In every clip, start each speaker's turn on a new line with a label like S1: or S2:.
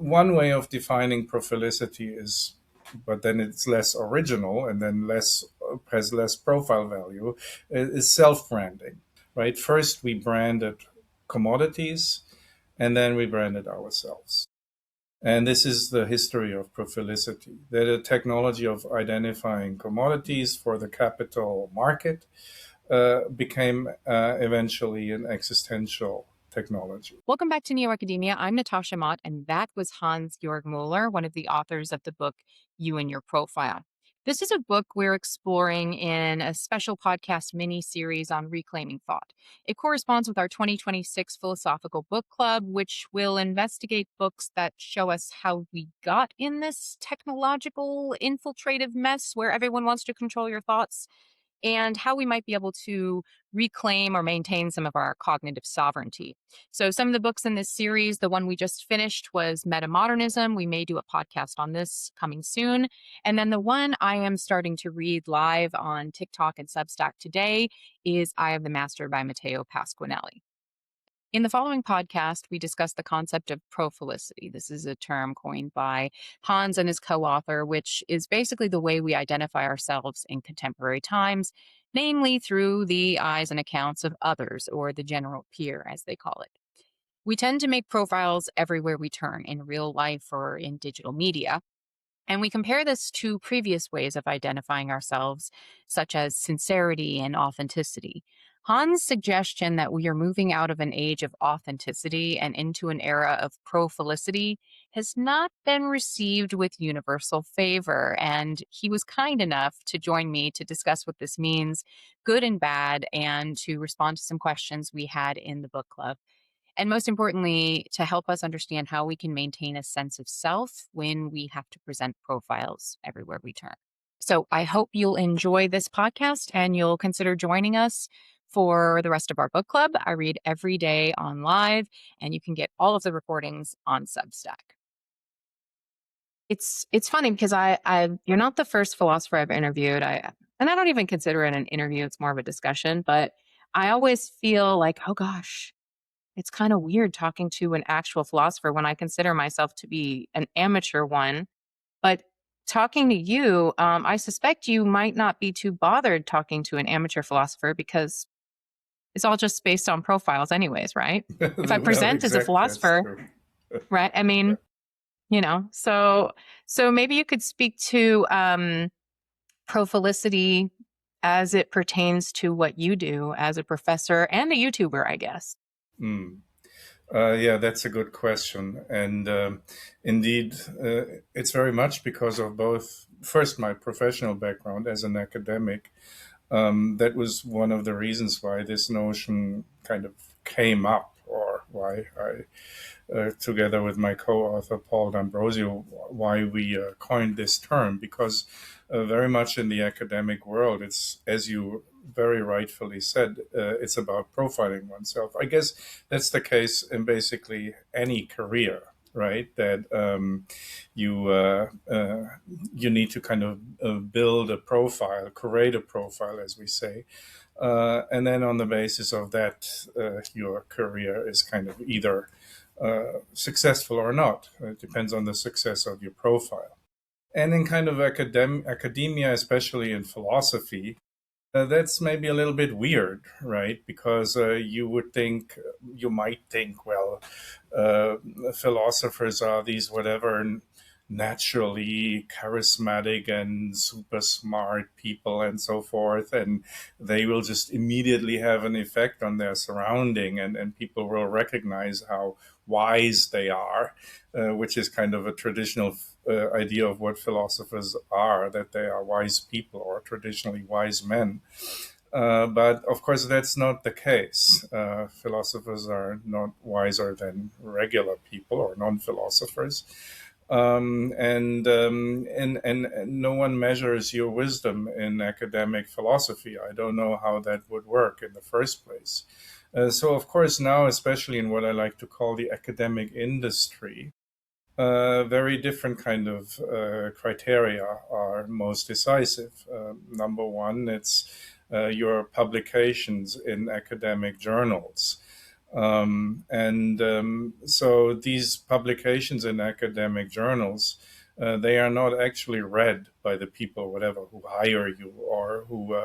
S1: one way of defining profilicity is, but then it's less original and then has less profile value, is self-branding, right? First, we branded commodities, and then we branded ourselves. And this is the history of profilicity. The technology of identifying commodities for the capital market became eventually an existential technology.
S2: Welcome back to Neo Academia. I'm Natasha Mott, and that was Hans-Georg Moeller, one of the authors of the book You and Your Profile. This is a book we're exploring in a special podcast mini-series on reclaiming thought. It corresponds with our 2026 Philosophical Book Club, which will investigate books that show us how we got in this technological infiltrative mess where everyone wants to control your thoughts, and how we might be able to reclaim or maintain some of our cognitive sovereignty. So some of the books in this series, the one we just finished was Metamodernism. We may do a podcast on this coming soon. And then the one I am starting to read live on TikTok and Substack today is Eye of the Master by Matteo Pasquinelli. In the following podcast, we discuss the concept of profilicity. This is a term coined by Hans and his co-author, which is basically the way we identify ourselves in contemporary times, namely through the eyes and accounts of others, or the general peer, as they call it. We tend to make profiles everywhere we turn, in real life or in digital media. And we compare this to previous ways of identifying ourselves, such as sincerity and authenticity. Hans' suggestion that we are moving out of an age of authenticity and into an era of profilicity has not been received with universal favor, and he was kind enough to join me to discuss what this means, good and bad, and to respond to some questions we had in the book club. And most importantly, to help us understand how we can maintain a sense of self when we have to present profiles everywhere we turn. So I hope you'll enjoy this podcast and you'll consider joining us for the rest of our book club. I read every day on live, and you can get all of the recordings on Substack. It's funny because you're not the first philosopher I've interviewed. And I don't even consider it an interview. It's more of a discussion, but I always feel like, oh gosh, it's kind of weird talking to an actual philosopher when I consider myself to be an amateur one. But talking to you, I suspect you might not be too bothered talking to an amateur philosopher because it's all just based on profiles anyways, right? If I present as a philosopher, right? I mean, so maybe you could speak to profilicity as it pertains to what you do as a professor and a YouTuber, I guess.
S1: Yeah, that's a good question. And indeed, it's very much because of both, first, my professional background as an academic. That was one of the reasons why this notion kind of came up, or why I, together with my co-author Paul D'Ambrosio, why we coined this term, because very much in the academic world, it's, as you very rightfully said, it's about profiling oneself. I guess that's the case in basically any career, right? That you need to kind of build a profile, create a profile, as we say, and then on the basis of that, your career is kind of either successful or not. It depends on the success of your profile. And in kind of academia, especially in philosophy, that's maybe a little bit weird, right? Because you might think, well, philosophers are these whatever naturally charismatic and super smart people and so forth, and they will just immediately have an effect on their surrounding, and people will recognize how wise they are, which is kind of a traditional idea of what philosophers are, that they are wise people or traditionally wise men. But of course, that's not the case. Philosophers are not wiser than regular people or non-philosophers. And no one measures your wisdom in academic philosophy. I don't know how that would work in the first place. So, of course, now, especially in what I like to call the academic industry, very different kind of criteria are most decisive. Number one, it's your publications in academic journals. So these publications in academic journals, they are not actually read by the people, whatever, who hire you or who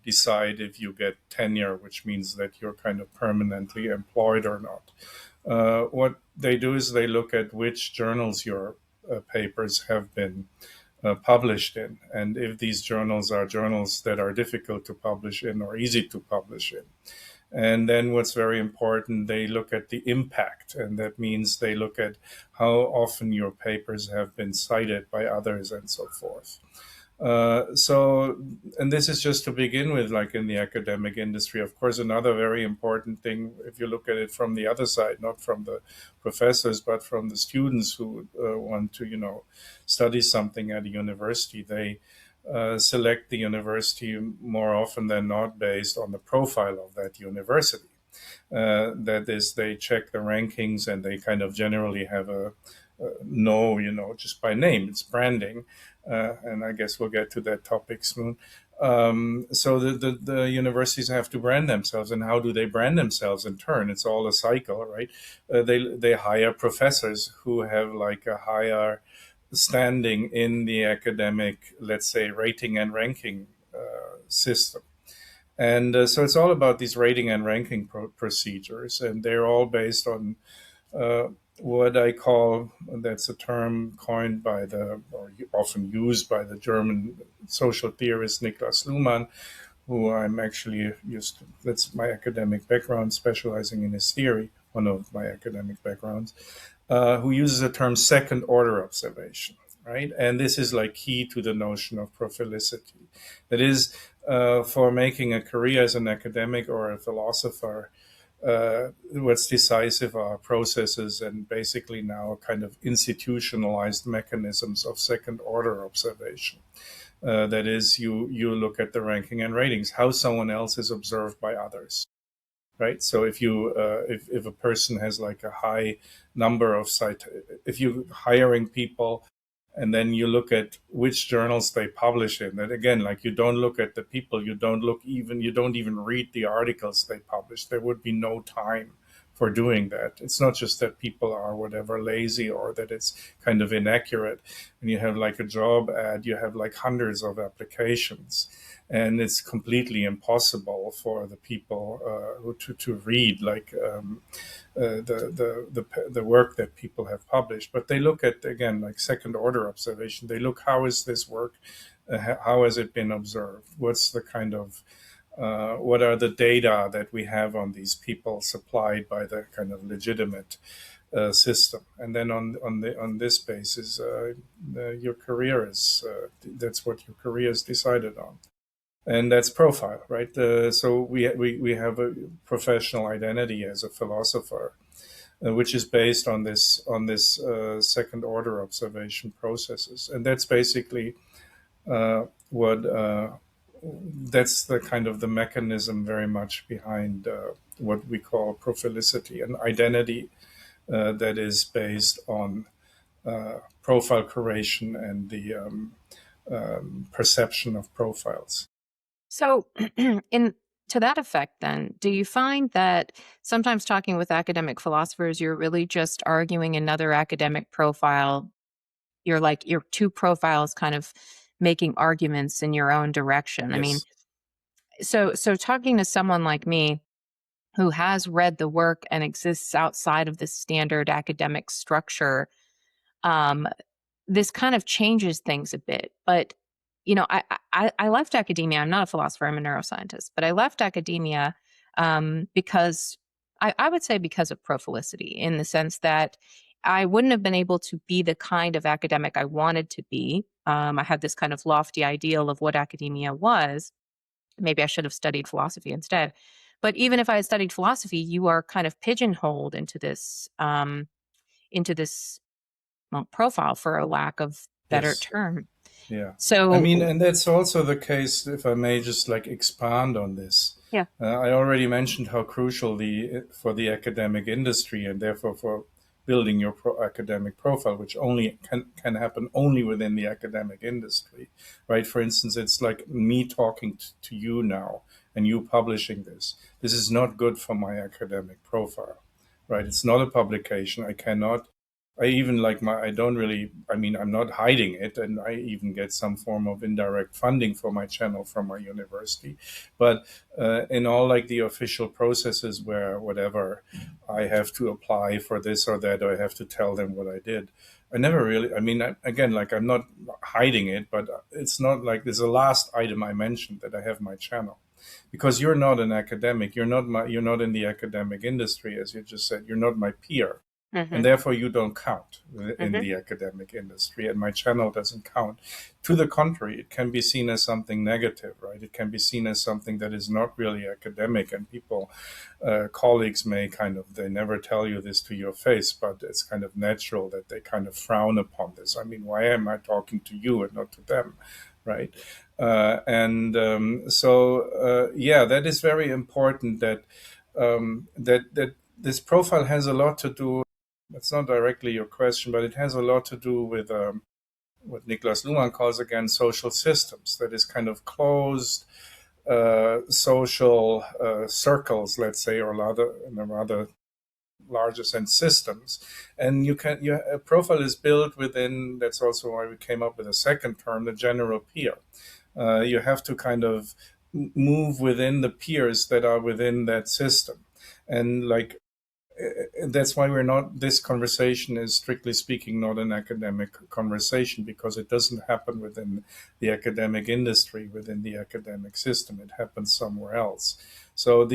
S1: decide if you get tenure, which means that you're kind of permanently employed or not. What they do is they look at which journals your papers have been published in, and if these journals are journals that are difficult to publish in or easy to publish in. And then what's very important, they look at the impact, and that means they look at how often your papers have been cited by others and so forth. And this is just to begin with, like in the academic industry. Of course, another very important thing, if you look at it from the other side, not from the professors, but from the students who want to, study something at a university, they select the university more often than not based on the profile of that university. That is, they check the rankings and they kind of generally have a know, just by name. It's branding. And I guess we'll get to that topic soon. So the universities have to brand themselves. And how do they brand themselves in turn? It's all a cycle, right? They hire professors who have like a higher standing in the academic, let's say, rating and ranking system. And so it's all about these rating and ranking procedures, and they're all based on what I call, that's a term coined by or often used by the German social theorist Niklas Luhmann, who I'm actually that's my academic background, specializing in his theory, one of my academic backgrounds, who uses the term second order observation, right? And this is like key to the notion of profilicity. That is, for making a career as an academic or a philosopher, what's decisive are processes and basically now kind of institutionalized mechanisms of second order observation. That is, you look at the ranking and ratings, how someone else is observed by others, right? So if if a person has like a high number of if you're hiring people, and then you look at which journals they publish in, that again, like, you don't look at the people, you don't even read the articles they publish. There would be no time for doing that. It's not just that people are whatever lazy or that it's kind of inaccurate. When you have like a job ad, you have like hundreds of applications, and it's completely impossible for the people to read like the work that people have published. But they look at, again, like second order observation. They look, how is this work? How has it been observed? What's the kind of what are the data that we have on these people supplied by the kind of legitimate system? And then on this basis, your career is that's what your career is decided on, and that's profile, right? So we have a professional identity as a philosopher, which is based on this second order observation processes, and that's basically what that's the kind of the mechanism very much behind what we call profilicity, an identity that is based on profile curation and the perception of profiles.
S2: So, in to that effect, then, do you find that sometimes talking with academic philosophers, you're really just arguing another academic profile? You're like your two profiles kind of making arguments in your own direction. I mean,
S1: Yes.
S2: so talking to someone like me who has read the work and exists outside of the standard academic structure, um, this kind of changes things a bit. But I left academia. I'm not a philosopher. I'm a neuroscientist, but I left academia because I would say because of profilicity, in the sense that I wouldn't have been able to be the kind of academic I wanted to be. I had this kind of lofty ideal of what academia was. Maybe I should have studied philosophy instead. But even if I had studied philosophy, you are kind of pigeonholed into this well, profile, for a lack of better
S1: Yes.
S2: term.
S1: Yeah. I mean,
S2: So
S1: and that's also the case, if I may just like expand on this.
S2: yeah.
S1: I already mentioned how crucial for the academic industry, and therefore for building your academic profile, which only can happen only within the academic industry, right? For instance, it's like me talking to you now. and you publishing this. This is not good for my academic profile, right? It's not a publication. I cannot. I even like my. I don't really. I mean, I'm not hiding it, and I even get some form of indirect funding for my channel from my university. But in all like the official processes where whatever I have to apply for this or that, or I have to tell them what I did. I never really. I mean, again, like I'm not hiding it, but it's not like there's a last item I mentioned that I have my channel because you're not an academic. You're not in the academic industry, as you just said. You're not my peer, and
S2: Hmm.
S1: therefore you don't count in
S2: Hmm.
S1: the academic industry, and my channel doesn't count. To the contrary, it can be seen as something negative, right? It can be seen as something that is not really academic, and people, colleagues may kind of, they never tell you this to your face, but it's kind of natural that they kind of frown upon this. I mean, why am I talking to you and not to them, right? Yeah, that is very important that this profile has a lot to do. That's not directly your question, but it has a lot to do with what Niklas Luhmann calls again social systems. That is kind of closed social circles, let's say, or rather, in a rather larger sense, systems. And a profile is built within. That's also why we came up with a second term, the general peer. You have to kind of move within the peers that are within that system, and like that's why we're not, this conversation is strictly speaking not an academic conversation, because it doesn't happen within the academic industry, within the academic system. It happens somewhere else. So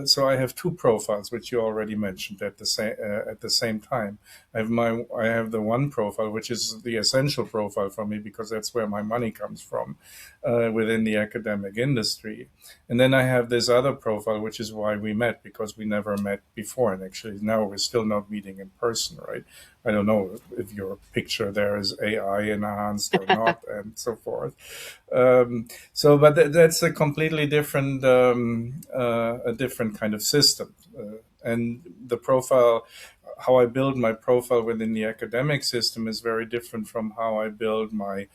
S1: so I have two profiles, which you already mentioned at the same time. I have the one profile, which is the essential profile for me, because that's where my money comes from, within the academic industry. And then I have this other profile, which is why we met, because we never met before. And actually, now we're still not meeting in person, right? I don't know if your picture there is AI enhanced or not, and so forth. But that's a completely a different kind of system. And the profile, how I build my profile within the academic system is very different from how I build my,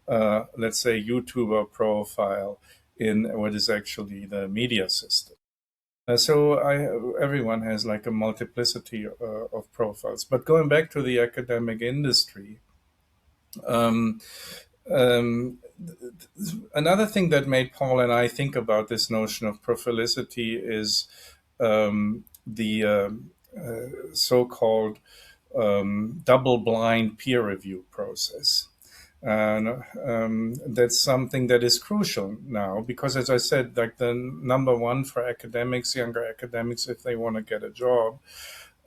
S1: let's say, YouTuber profile in what is actually the media system. Everyone has like a multiplicity of profiles. But going back to the academic industry, um, um, another thing that made Paul and I think about this notion of profilicity is the so-called double-blind peer review process. And that's something that is crucial now, because, as I said, like the number one for academics, younger academics, if they want to get a job,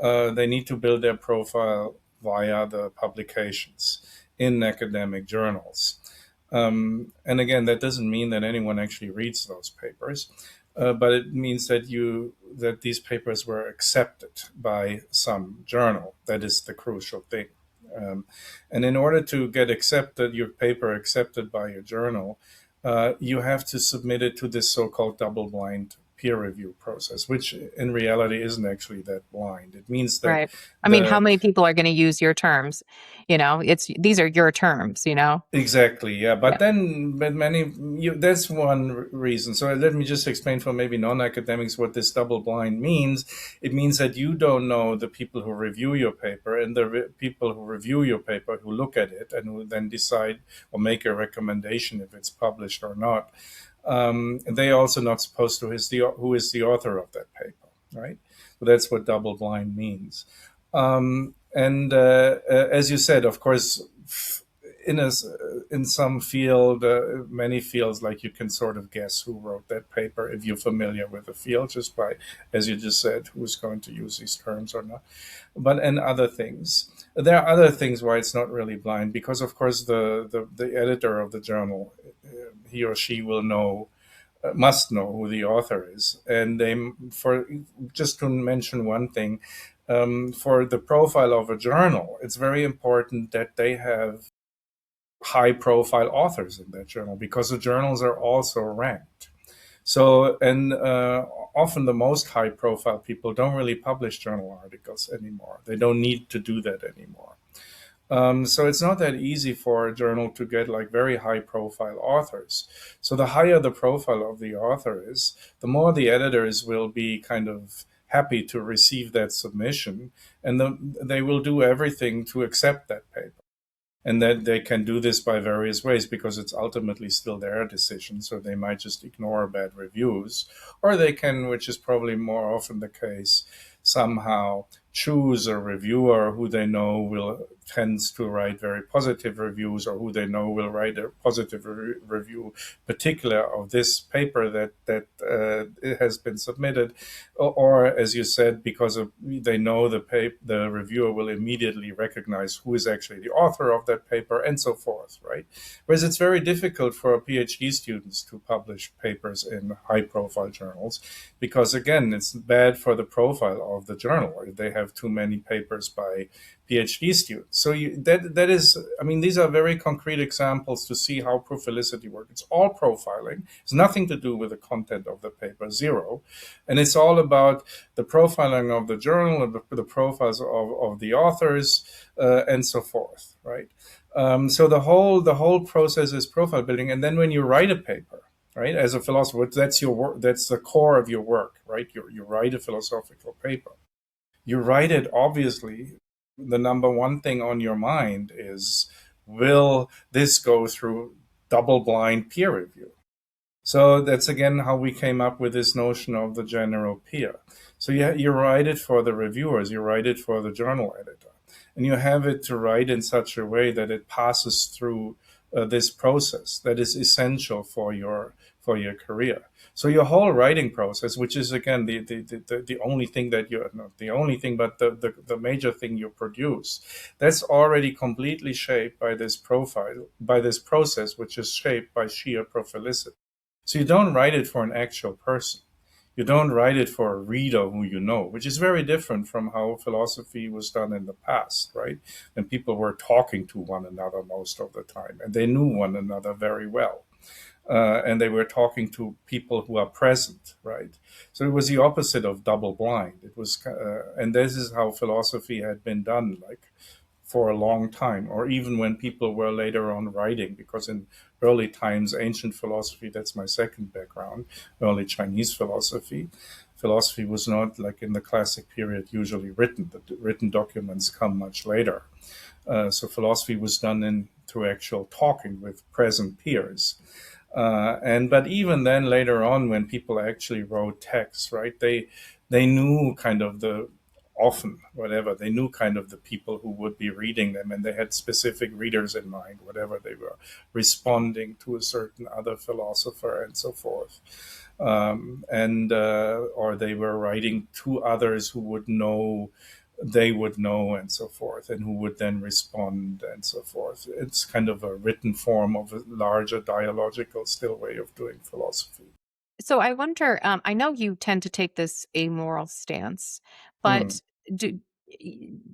S1: they need to build their profile via the publications in academic journals. And again, that doesn't mean that anyone actually reads those papers, but it means that these papers were accepted by some journal. That is the crucial thing. And in order to get accepted, your paper accepted by a journal, you have to submit it to this so-called double-blind peer review process, which in reality isn't actually that blind. It means that
S2: Right. I mean, how
S1: the
S2: many people are going to use your terms? These are your terms,
S1: Exactly, yeah.
S2: Yeah.
S1: But that's one reason. So let me just explain for maybe non-academics what this double blind means. It means that you don't know the people who review your paper, and the people who review your paper, who look at it and who then decide or make a recommendation if it's published or not. They also not supposed to who is the author of that paper, right? So that's what double blind means. As you said, of course, in a in some field, many fields, like you can sort of guess who wrote that paper if you're familiar with the field, just by, as you just said, who's going to use these terms or not. But and other things, there are other things why it's not really blind, because of course the editor of the journal, he or she will know, must know who the author is. And they, for just to mention one thing, for the profile of a journal, it's very important that they have high profile authors in that journal, because the journals are also ranked. So, and often the most high profile people don't really publish journal articles anymore. They don't need to do that anymore. So it's not that easy for a journal to get like very high profile authors. So the higher the profile of the author is, the more the editors will be kind of happy to receive that submission, and they will do everything to accept that paper. And that they can do this by various ways because it's ultimately still their decision. So they might just ignore bad reviews, or they can, which is probably more often the case, somehow choose a reviewer who they know will tends to write very positive reviews, or who they know will write a positive review, particular of this paper that it has been submitted, or as you said, because they know the reviewer will immediately recognize who is actually the author of that paper, and so forth, right? Whereas it's very difficult for PhD students to publish papers in high-profile journals, because again, it's bad for the profile of the journal if they have too many papers by PhD students. So that is, I mean, these are very concrete examples to see how profilicity works. It's all profiling. It's nothing to do with the content of the paper, zero, and it's all about the profiling of the journal, the profiles of the authors, and so forth, right? So the whole process is profile building, and then when you write a paper, right, as a philosopher, that's your work. That's the core of your work, right? You write a philosophical paper. You write it, obviously. The number one thing on your mind is, will this go through double blind peer review? So that's again how we came up with this notion of the general peer. So you write it for the reviewers, you write it for the journal editor, and you have it to write in such a way that it passes through this process that is essential for your career. So your whole writing process, which is again the only thing that you're not the only thing, but the major thing you produce, that's already completely shaped by this profile, by this process, which is shaped by sheer profilicity. So you don't write it for an actual person. You don't write it for a reader who you know, which is very different from how philosophy was done in the past, right? And people were talking to one another most of the time, and they knew one another very well. And they were talking to people who are present, right? So it was the opposite of double blind. It was, and this is how philosophy had been done, like for a long time, or even when people were later on writing, because in early times, ancient philosophy, that's my second background, early Chinese philosophy was not like in the classic period usually written. The written documents come much later. So philosophy was done through actual talking with present peers. But even then, later on, when people actually wrote texts, right, they knew kind of they knew kind of the people who would be reading them, and they had specific readers in mind, whatever they were responding to a certain other philosopher and so forth. And or they were writing to others who would know, they would know, and so forth, and who would then respond and so forth. It's kind of a written form of a larger dialogical still way of doing philosophy.
S2: So I wonder, I know you tend to take this amoral stance,
S1: Hmm.
S2: but do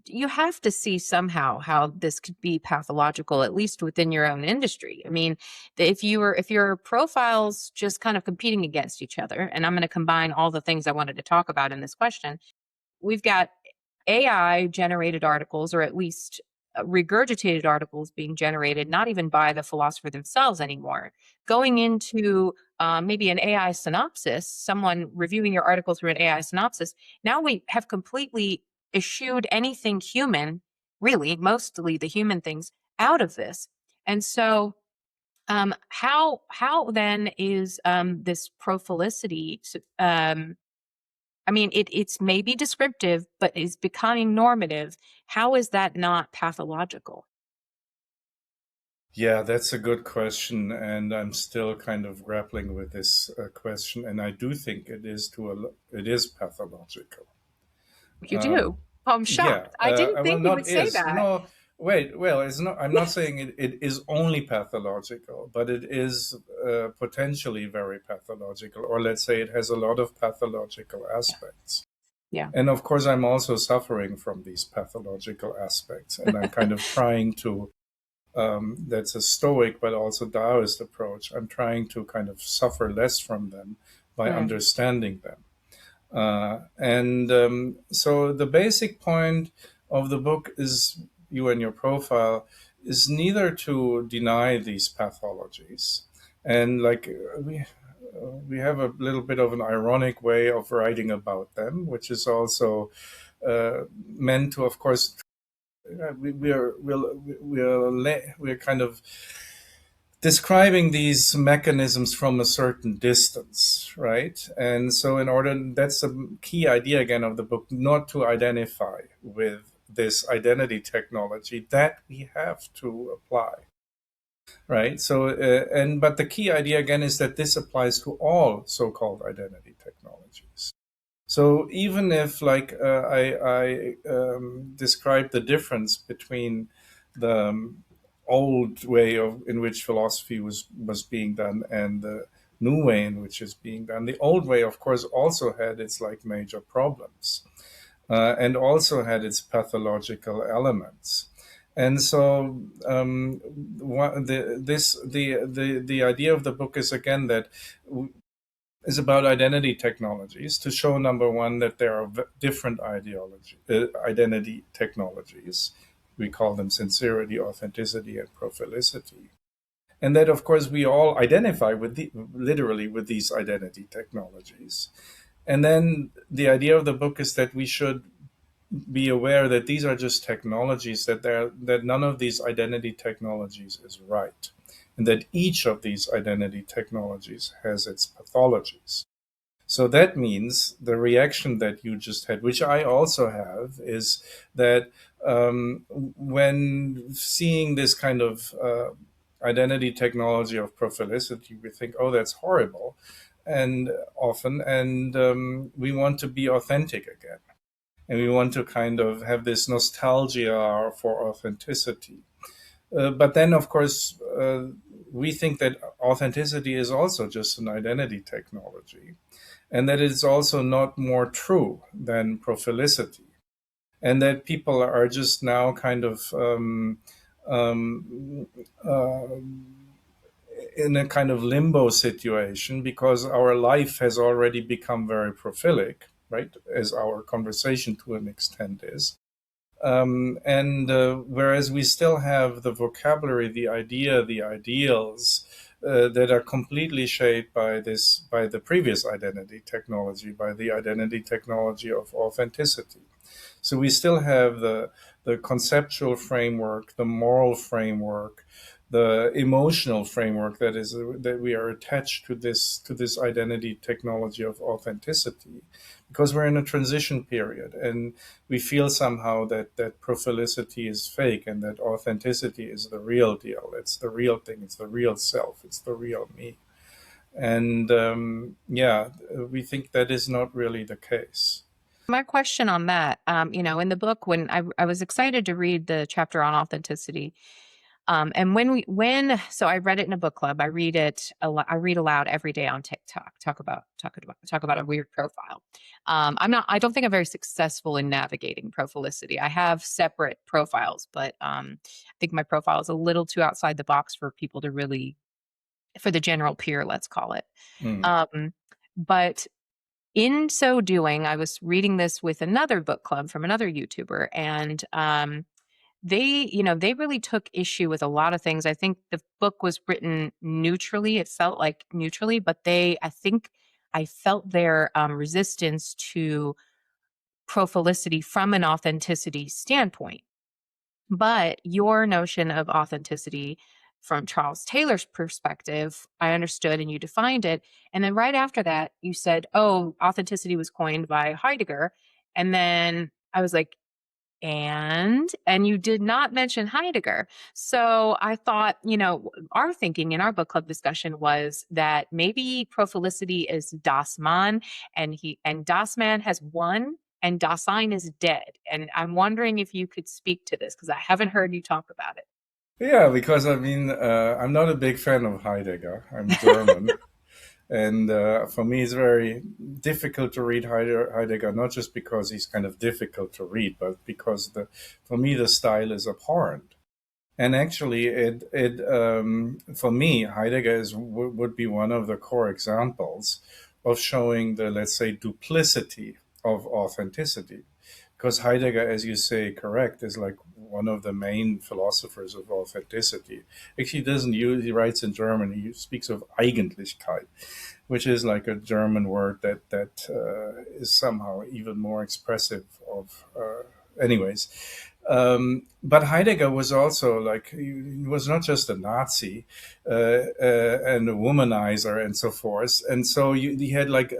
S2: you have to see somehow how this could be pathological, at least within your own industry? I mean, if your profiles just kind of competing against each other, and I'm going to combine all the things I wanted to talk about in this question. We've got AI generated articles, or at least regurgitated articles being generated, not even by the philosopher themselves anymore, going into maybe an AI synopsis, someone reviewing your article through an AI synopsis. Now we have completely eschewed anything human, really, mostly the human things, out of this. And so, how then is this profilicity? I mean, it's maybe descriptive, but is becoming normative. How is that not pathological?
S1: Yeah, that's a good question, and I'm still kind of grappling with this question. And I do think it is pathological.
S2: You
S1: Um,
S2: do? Oh, I'm
S1: yeah,
S2: shocked. I didn't
S1: well,
S2: think you
S1: not
S2: would say
S1: is
S2: that.
S1: no. Wait, well, it's not. I'm not saying it is only pathological, but it is potentially very pathological, or let's say it has a lot of pathological aspects.
S2: Yeah.
S1: And of course, I'm also suffering from these pathological aspects, and I'm kind of trying to that's a Stoic but also Taoist approach. I'm trying to kind of suffer less from them by
S2: Mm,
S1: understanding them. And so the basic point of the book is you and your profile is neither to deny these pathologies, and like we have a little bit of an ironic way of writing about them, which is also meant to, of course, we're kind of describing these mechanisms from a certain distance, right? And so, in order, that's a key idea again of the book, not to identify with this identity technology that we have to apply, right? So, but the key idea again is that this applies to all so-called identity technologies. So even if, like, I described the difference between the old way of in which philosophy was being done and the new way in which it's being done, the old way, of course, also had its like major problems, and also had its pathological elements. And so, the idea of the book is again that is about identity technologies to show, number one, that there are different identity technologies. We call them sincerity, authenticity, and profilicity. And that, of course, we all identify literally with these identity technologies. And then the idea of the book is that we should be aware that these are just technologies, that none of these identity technologies is right, and that each of these identity technologies has its pathologies. So that means the reaction that you just had, which I also have, is that when seeing this kind of identity technology of profilicity, we think, oh, that's horrible, and often, and we want to be authentic again. And we want to kind of have this nostalgia for authenticity. But then, of course, we think that authenticity is also just an identity technology, and that it's also not more true than profilicity, and that people are just now kind of in a kind of limbo situation because our life has already become very profilic, right? As our conversation to an extent is. And whereas we still have the vocabulary, the idea, the ideals that are completely shaped by the previous identity technology, by the identity technology of authenticity. So we still have the conceptual framework, the moral framework, the emotional framework that we are attached to this identity technology of authenticity, because we're in a transition period and we feel somehow that profilicity is fake and that authenticity is the real deal. It's the real thing. It's the real self. It's the real me. And we think that is not really the case.
S2: My question on that, in the book, when I was excited to read the chapter on authenticity, and so I read it in a book club. I read it. I read aloud every day on TikTok. Talk about a weird profile. I don't think I'm very successful in navigating Profilicity. I have separate profiles, but I think my profile is a little too outside the box for people to really, for the general peer, let's call it.
S1: Mm.
S2: But in so doing, I was reading this with another book club from another YouTuber, and they really took issue with a lot of things. I think the book was written neutrally. It felt like neutrally, but I think I felt their resistance to Profilicity from an authenticity standpoint. But your notion of authenticity from Charles Taylor's perspective, I understood and you defined it. And then right after that, you said, oh, authenticity was coined by Heidegger. And then I was like, and you did not mention Heidegger. So I thought, our thinking in our book club discussion was that maybe Profilicity is Das Man, and Das Man has won and Dasein is dead. And I'm wondering if you could speak to this because I haven't heard you talk about
S1: Yeah, because I mean, I'm not a big fan of Heidegger. I'm German. And for me, it's very difficult to read Heidegger, not just because he's kind of difficult to read, but because for me, the style is abhorrent. And actually, for me, Heidegger would be one of the core examples of showing the, let's say, duplicity of authenticity. because Heidegger, as you say, correct, is like one of the main philosophers of authenticity. Actually, he doesn't use, he writes in German, he speaks of Eigentlichkeit, which is like a German word that is somehow even more expressive of, anyways. But Heidegger was also like, he was not just a Nazi and a womanizer and so forth. And so he had like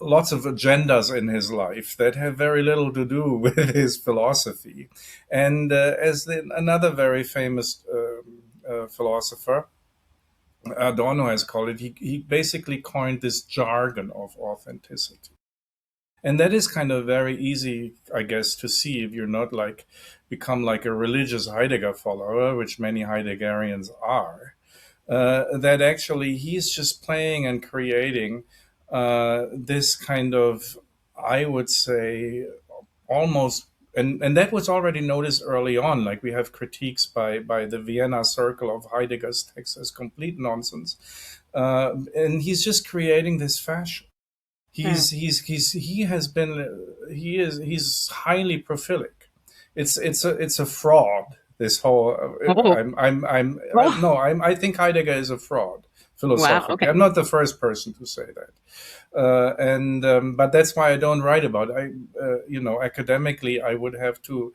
S1: lots of agendas in his life that have very little to do with his philosophy. And another very famous philosopher, Adorno has called it, he basically coined this jargon of authenticity. And that is kind of very easy, I guess, to see if you're not like become like a religious Heidegger follower, which many Heideggerians are. That actually he's just playing and creating this kind of, I would say, almost, and that was already noticed early on. Like we have critiques by the Vienna Circle of Heidegger's text as complete nonsense, and he's just creating this fashion.
S2: Hmm.
S1: He has been he's highly profilic. It's a fraud. This whole
S2: Oh, oh,
S1: no, I think Heidegger is a fraud
S2: wow.
S1: philosophically.
S2: Okay.
S1: I'm not the first person to say that, and but that's why I don't write about it. Academically, I would have to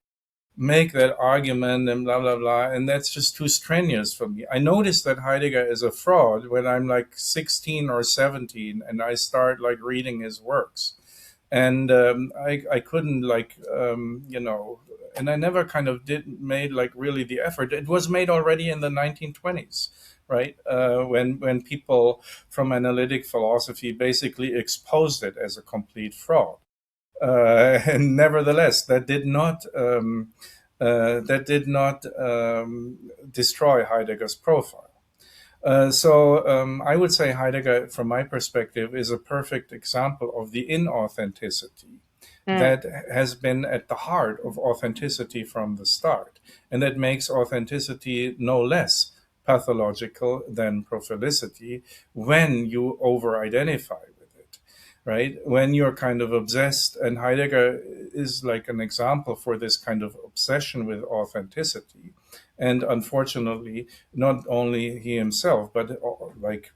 S1: make that argument and blah blah blah, and that's just too strenuous for me. I noticed that Heidegger is a fraud when I'm like 16 or 17 and I start like reading his works, and I couldn't like and I never kind of did made like really the effort. It was made already in the 1920s, right? When people from analytic philosophy basically exposed it as a complete fraud. And nevertheless, that did not destroy Heidegger's profile. So I would say Heidegger, from my perspective, is a perfect example of the inauthenticity
S2: Hmm.
S1: that has been at the heart of authenticity from the start, and that makes authenticity no less pathological than profilicity when you over-identify with it, right? When you're kind of obsessed, and Heidegger is like an example for this kind of obsession with authenticity. And unfortunately, not only he himself, but like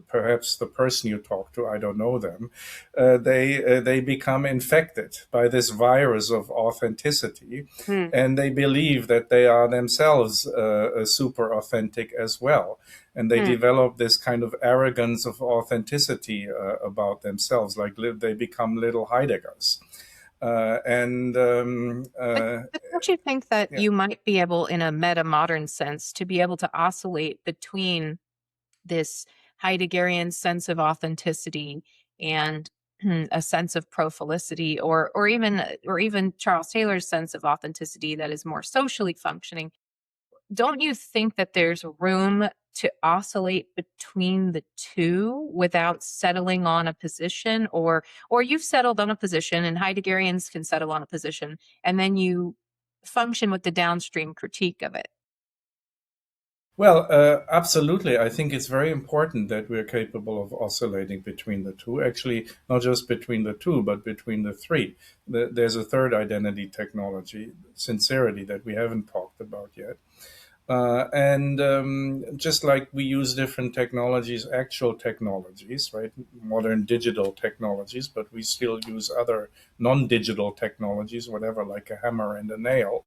S1: perhaps the person you talk to, I don't know them, they become infected by this virus of authenticity,
S2: Hmm.
S1: and they believe that they are themselves super authentic as well, and they
S2: Hmm.
S1: develop this kind of arrogance of authenticity about themselves, like they become little Heideggers, and
S2: But don't you think that
S1: yeah.
S2: you might be able, in a metamodern sense, to be able to oscillate between this Heideggerian sense of authenticity and a sense of profilicity, or even Charles Taylor's sense of authenticity that is more socially functioning? Don't you think that there's room to oscillate between the two without settling on a position, or you've settled on a position and Heideggerians can settle on a position, and then you function with the downstream critique of it?
S1: Well, absolutely. I think it's very important that we're capable of oscillating between the two. Actually, not just between the two, but between the three. There's a third identity technology, sincerity, that we haven't talked about yet. And just like we use different technologies, actual technologies, right? Modern digital technologies, but we still use other non digital technologies, whatever, like a hammer and a nail.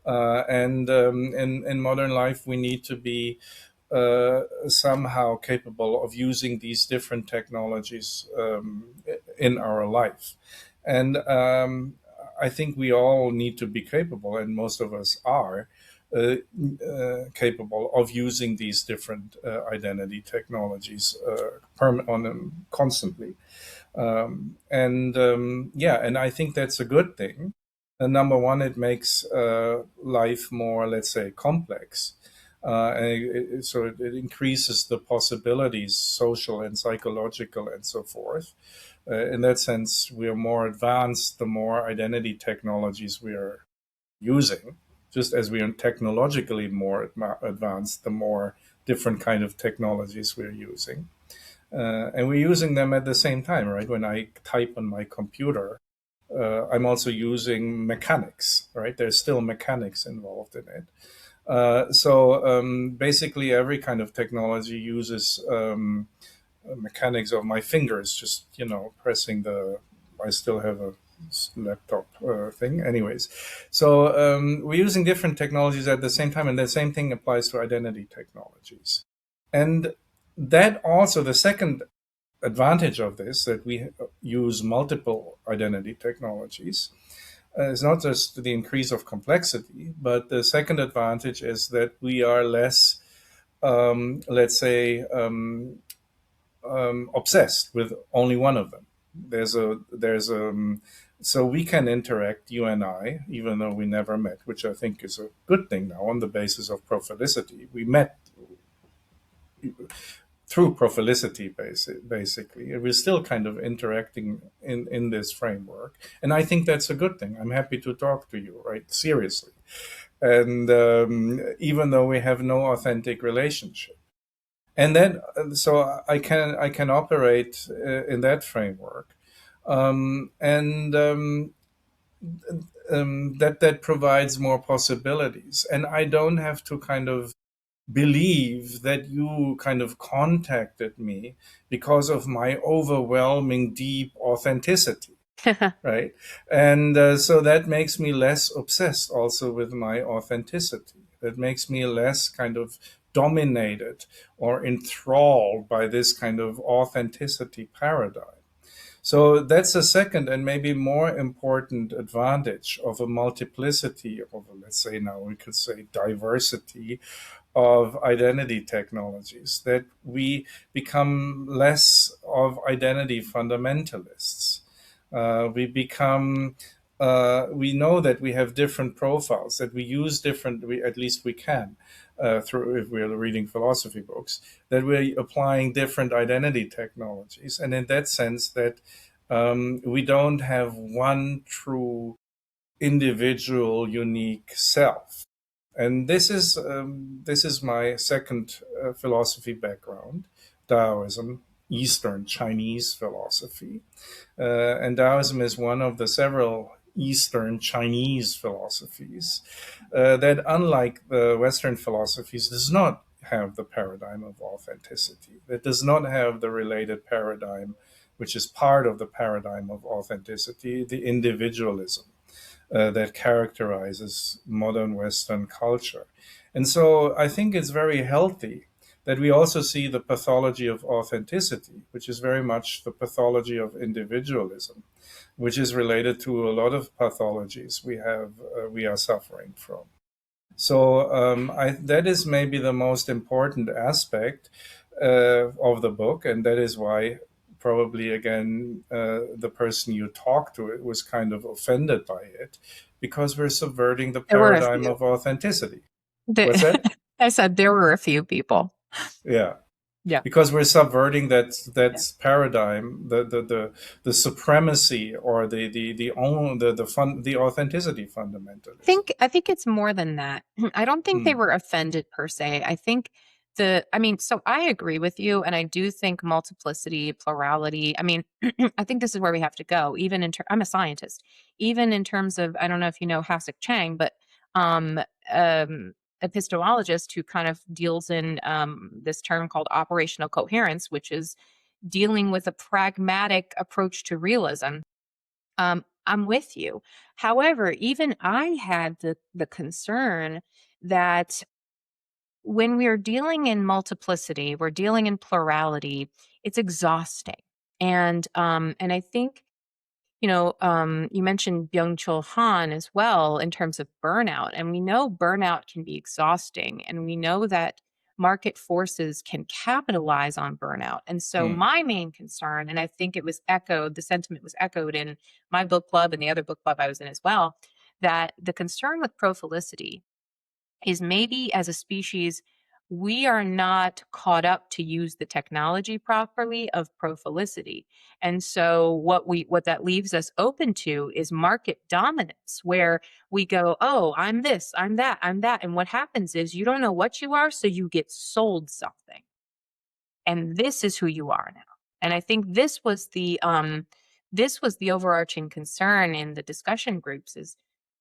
S1: And in modern life, we need to be somehow capable of using these different technologies in our life. And I think we all need to be capable, and most of us are. Capable of using these different identity technologies constantly, and yeah, and I think that's a good thing. Number one, it makes life more, let's say, complex. So it increases the possibilities, social and psychological, and so forth. In that sense, we are more advanced the more identity technologies we are using. Just as we are technologically more advanced, the more different kind of technologies we're using. And we're using them at the same time, right? When I type on my computer, I'm also using mechanics, right? There's still mechanics involved in it. Basically, every kind of technology uses mechanics of my fingers, just, pressing the. I still have a laptop thing. Anyways, so we're using different technologies at the same time, and the same thing applies to identity technologies. And that also, the second advantage of this, that we use multiple identity technologies, is not just the increase of complexity, but the second advantage is that we are less, let's say, obsessed with only one of them. So we can interact, you and I, even though we never met, which I think is a good thing now on the basis of profilicity. We met through profilicity, basically. We're still kind of interacting in this framework. And I think that's a good thing. I'm happy to talk to you, right? Seriously. And even though we have no authentic relationship. And then, so I can operate in that framework. And that provides more possibilities. And I don't have to kind of believe that you kind of contacted me because of my overwhelming deep authenticity, right? And so that makes me less obsessed also with my authenticity. That makes me less kind of dominated or enthralled by this kind of authenticity paradigm. So that's a second and maybe more important advantage of a multiplicity of, let's say now we could say diversity of identity technologies, that we become less of identity fundamentalists. We become, we know that we have different profiles, that we use different, at least we can, through if we're reading philosophy books, that we're applying different identity technologies. And in that sense, that we don't have one true individual, unique self. And this is my second philosophy background, Taoism, Eastern Chinese philosophy, and Taoism is one of the several Eastern Chinese philosophies that, unlike the Western philosophies, does not have the paradigm of authenticity. It does not have the related paradigm, which is part of the paradigm of authenticity, the individualism that characterizes modern Western culture. And so I think it's very healthy that we also see the pathology of authenticity, which is very much the pathology of individualism, which is related to a lot of pathologies we are suffering from. So that is maybe the most important aspect of the book, and that is why probably again the person you talked to it was kind of offended by it, because we're subverting the
S2: There were a
S1: paradigm
S2: few.
S1: of authenticity. What's
S2: The-
S1: that?
S2: I said there were a few people.
S1: Yeah,
S2: Yeah.
S1: because we're subverting
S2: Yeah.
S1: that paradigm, the supremacy or the authenticity fundamentalism.
S2: I think it's more than that. I don't think they
S1: Hmm.
S2: were offended per se. I think I mean, so I agree with you, and I do think multiplicity, plurality. I mean, I think this is where we have to go. Even I'm a scientist. Even in terms of, I don't know if you know Hasek Chang, but um, um, epistemologist who kind of deals in this term called operational coherence, which is dealing with a pragmatic approach to realism. I'm with you. However, even I had the concern that when we're dealing in multiplicity, we're dealing in plurality, it's exhausting. And I think, you mentioned Byung-Chul Han as well in terms of burnout. And we know burnout can be exhausting. And we know that market forces can capitalize on burnout. And so,
S1: Hmm.
S2: my main concern, and I think the sentiment was echoed in my book club and the other book club I was in as well, that the concern with profilicity is maybe as a species, we are not caught up to use the technology properly of profilicity. And so what that leaves us open to is market dominance, where we go, oh, I'm this, I'm that, I'm that. And what happens is you don't know what you are, so you get sold something. And this is who you are now. And I think this was this was the overarching concern in the discussion groups is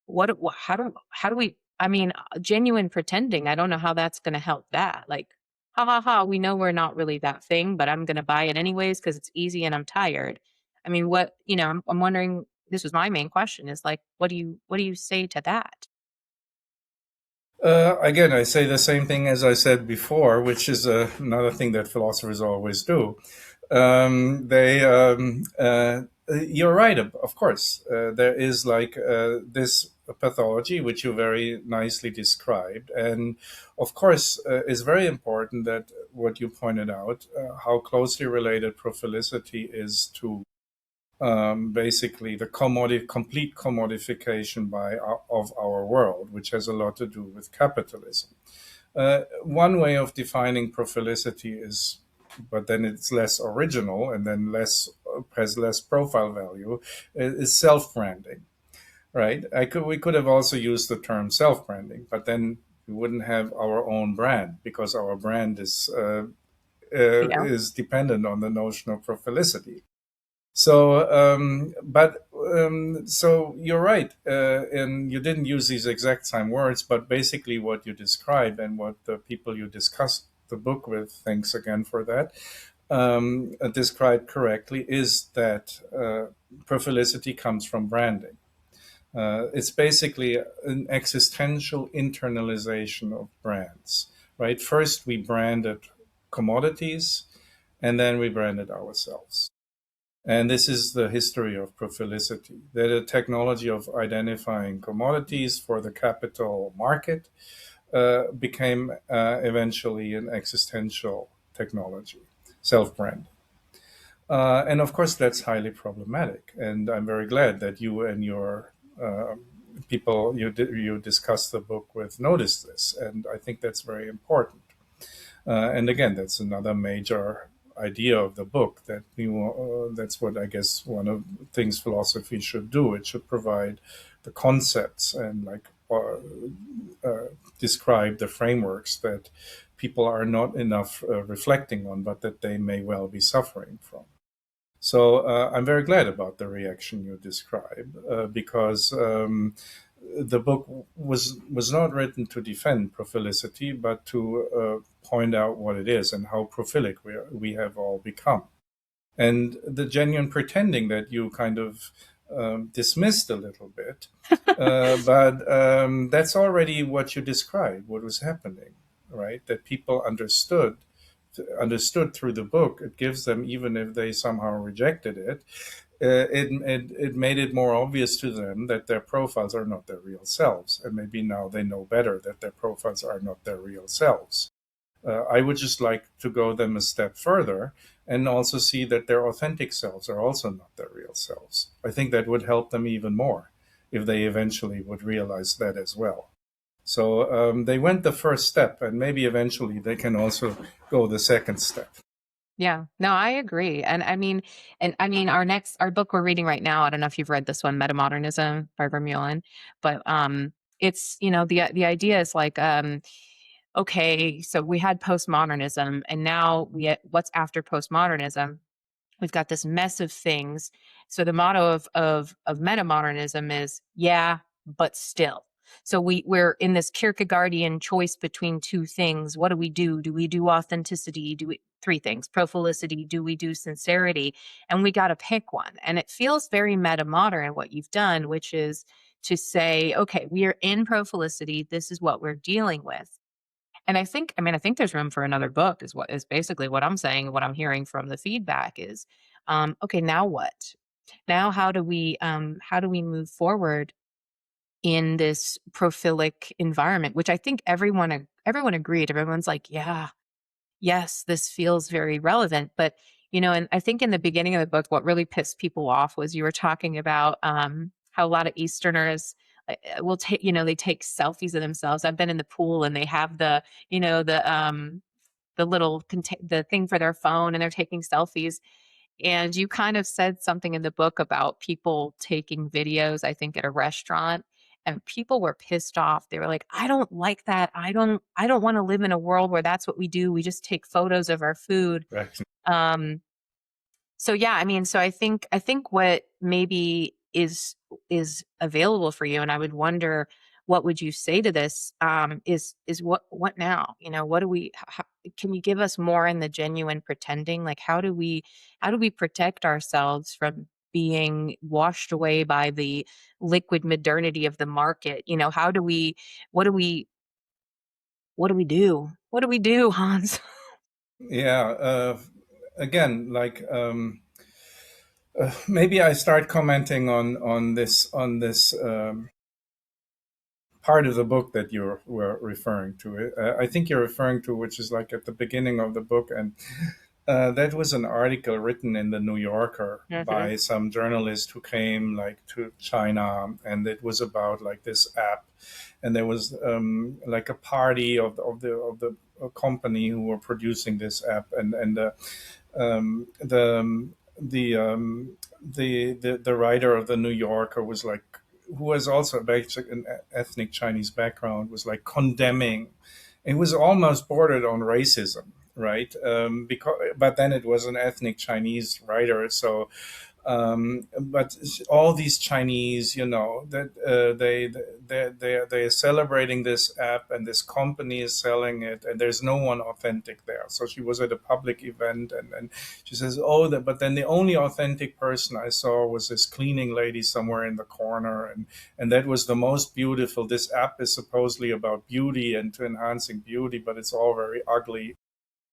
S2: how do we, I mean, genuine pretending, I don't know how that's going to help that. Like, ha ha ha, we know we're not really that thing, but I'm going to buy it anyways because it's easy and I'm tired. I mean, I'm wondering, this was my main question is like, what do you say to that?
S1: Again, I say the same thing as I said before, which is another thing that philosophers always do. You're right, of course. There is like this pathology, which you very nicely described. And of course, it's very important that what you pointed out, how closely related profilicity is to basically the complete commodification of our world, which has a lot to do with capitalism. One way of defining profilicity is, but then it's less original and then has less profile value, is self-branding, right? We could have also used the term self-branding, but then we wouldn't have our own brand because our brand
S2: Yeah.
S1: is dependent on the notion of profilicity. So, so you're right, and you didn't use these exact same words, but basically what you describe and what the people you discussed the book with, thanks again for that, described correctly, is that profilicity comes from branding. It's basically an existential internalization of brands, right? First, we branded commodities, and then we branded ourselves. And this is the history of profilicity. The technology of identifying commodities for the capital market became eventually an existential technology, self-brand. And of course, that's highly problematic. And I'm very glad that you and your people you discussed the book with noticed this. And I think that's very important. And again, that's another major idea of the book that that's what I guess one of the things philosophy should do. It should provide the concepts and describe the frameworks that people are not enough reflecting on, but that they may well be suffering from. So I'm very glad about the reaction you describe because the book was not written to defend profilicity, but to point out what it is and how profilic we have all become. And the genuine pretending that you kind of dismissed a little bit, but that's already what you described, what was happening, right? That people understood through the book. It gives them, even if they somehow rejected it, it made it more obvious to them that their profiles are not their real selves. And maybe now they know better that their profiles are not their real selves. I would just like to go them a step further and also see that their authentic selves are also not their real selves. I think that would help them even more if they eventually would realize that as well. So they went the first step, and maybe eventually they can also go the second step.
S2: Yeah, no, I agree. And I mean, our book we're reading right now, I don't know if you've read this one, Metamodernism by Vermeulen, but it's, the idea is like, okay, so we had postmodernism and now what's after postmodernism? We've got this mess of things. So the motto of metamodernism is yeah, but still. So we're in this Kierkegaardian choice between two things. What do we do? Do we do authenticity? Do we three things? Profilicity, do we do sincerity? And we got to pick one. And it feels very metamodern what you've done, which is to say, okay, we are in profilicity. This is what we're dealing with. And I think there's room for another book is basically what I'm saying. What I'm hearing from the feedback is, okay, now what? Now how do we move forward in this profilic environment, which I think everyone agreed. Everyone's like, yeah, yes, this feels very relevant. But and I think in the beginning of the book, what really pissed people off was you were talking about how a lot of Easterners will take, they take selfies of themselves. I've been in the pool and they have the little the thing for their phone and they're taking selfies. And you kind of said something in the book about people taking videos, I think at a restaurant, and people were pissed off. They were like, I don't like that. I don't want to live in a world where that's what we do. We just take photos of our food.
S1: Right.
S2: Um, So yeah, I mean, so I think what maybe is available for you, and I would wonder what would you say to this, is what now? You know, what do we how, can you give us more in the genuine pretending? Like how do we protect ourselves from being washed away by the liquid modernity of the market? You know, how do we what do we what do we do? What do we do, Hans?
S1: Yeah. Again, maybe I start commenting on this part of the book that you were referring to. I think you're referring to, which is like at the beginning of the book, and that was an article written in the New Yorker
S2: Mhm.
S1: by some journalist who came like to China, and it was about like this app, and there was like a party of the company who were producing this app, and um, the the writer of the New Yorker was like, who has also basically an ethnic Chinese background, was like condemning. It was almost bordered on racism, right? Because, but then it was an ethnic Chinese writer, so but all these Chinese, that they're celebrating this app, and this company is selling it, and there's no one authentic there. So she was at a public event, and she says, "Oh, but then the only authentic person I saw was this cleaning lady somewhere in the corner, and that was the most beautiful. This app is supposedly about beauty and to enhancing beauty, but it's all very ugly."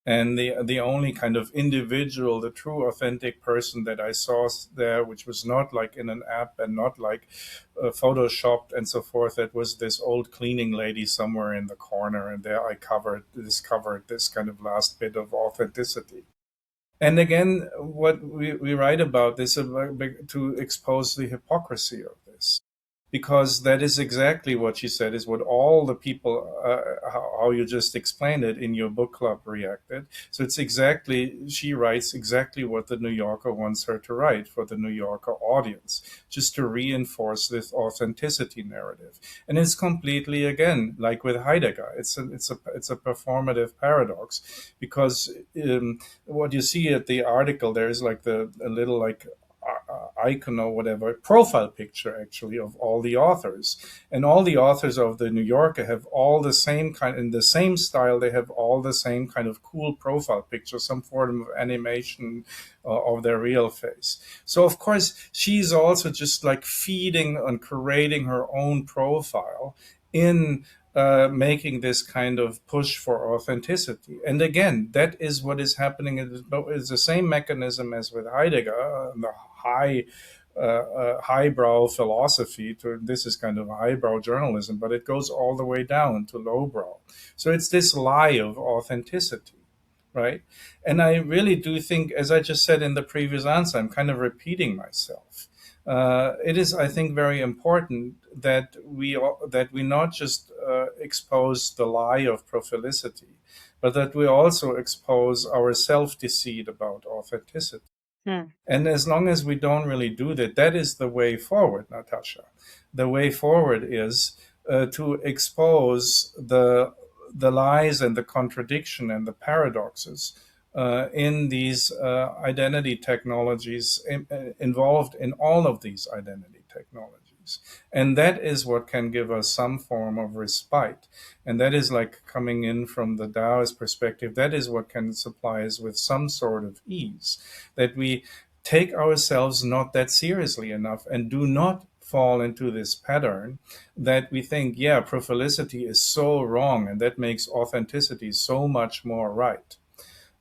S1: And the only kind of individual, the true authentic person that I saw there, which was not like in an app and not like photoshopped and so forth, that was this old cleaning lady somewhere in the corner, and there I discovered this kind of last bit of authenticity. And again, what we write about this to expose the hypocrisy of this, because that is exactly what she said, is what all the people, how you just explained it in your book club, reacted. So it's exactly, she writes exactly what the New Yorker wants her to write for the New Yorker audience, just to reinforce this authenticity narrative. And it's completely, again, like with Heidegger, it's a performative paradox, because what you see at the article, there's like a little like icon or whatever, profile picture actually of all the authors, and all the authors of the New Yorker have all the same kind, in the same style. They have all the same kind of cool profile picture, some form of animation of their real face. So of course she's also just like feeding and creating her own profile in making this kind of push for authenticity. And again, that is what is happening. It's the same mechanism as with Heidegger, the high highbrow philosophy. To this is kind of highbrow journalism, but it goes all the way down to lowbrow. So it's this lie of authenticity, right? And I really do think, as I just said in the previous answer, I'm kind of repeating myself. It is, I think, very important that we not just expose the lie of profilicity, but that we also expose our self-deceit about authenticity.
S2: Hmm.
S1: And as long as we don't really do that, that is the way forward, Natasha. The way forward is to expose the lies and the contradiction and the paradoxes in these identity technologies, involved in all of these identity technologies. And that is what can give us some form of respite. And that is like coming in from the Taoist perspective. That is what can supply us with some sort of ease, that we take ourselves not that seriously enough and do not fall into this pattern that we think, yeah, profilicity is so wrong and that makes authenticity so much more right.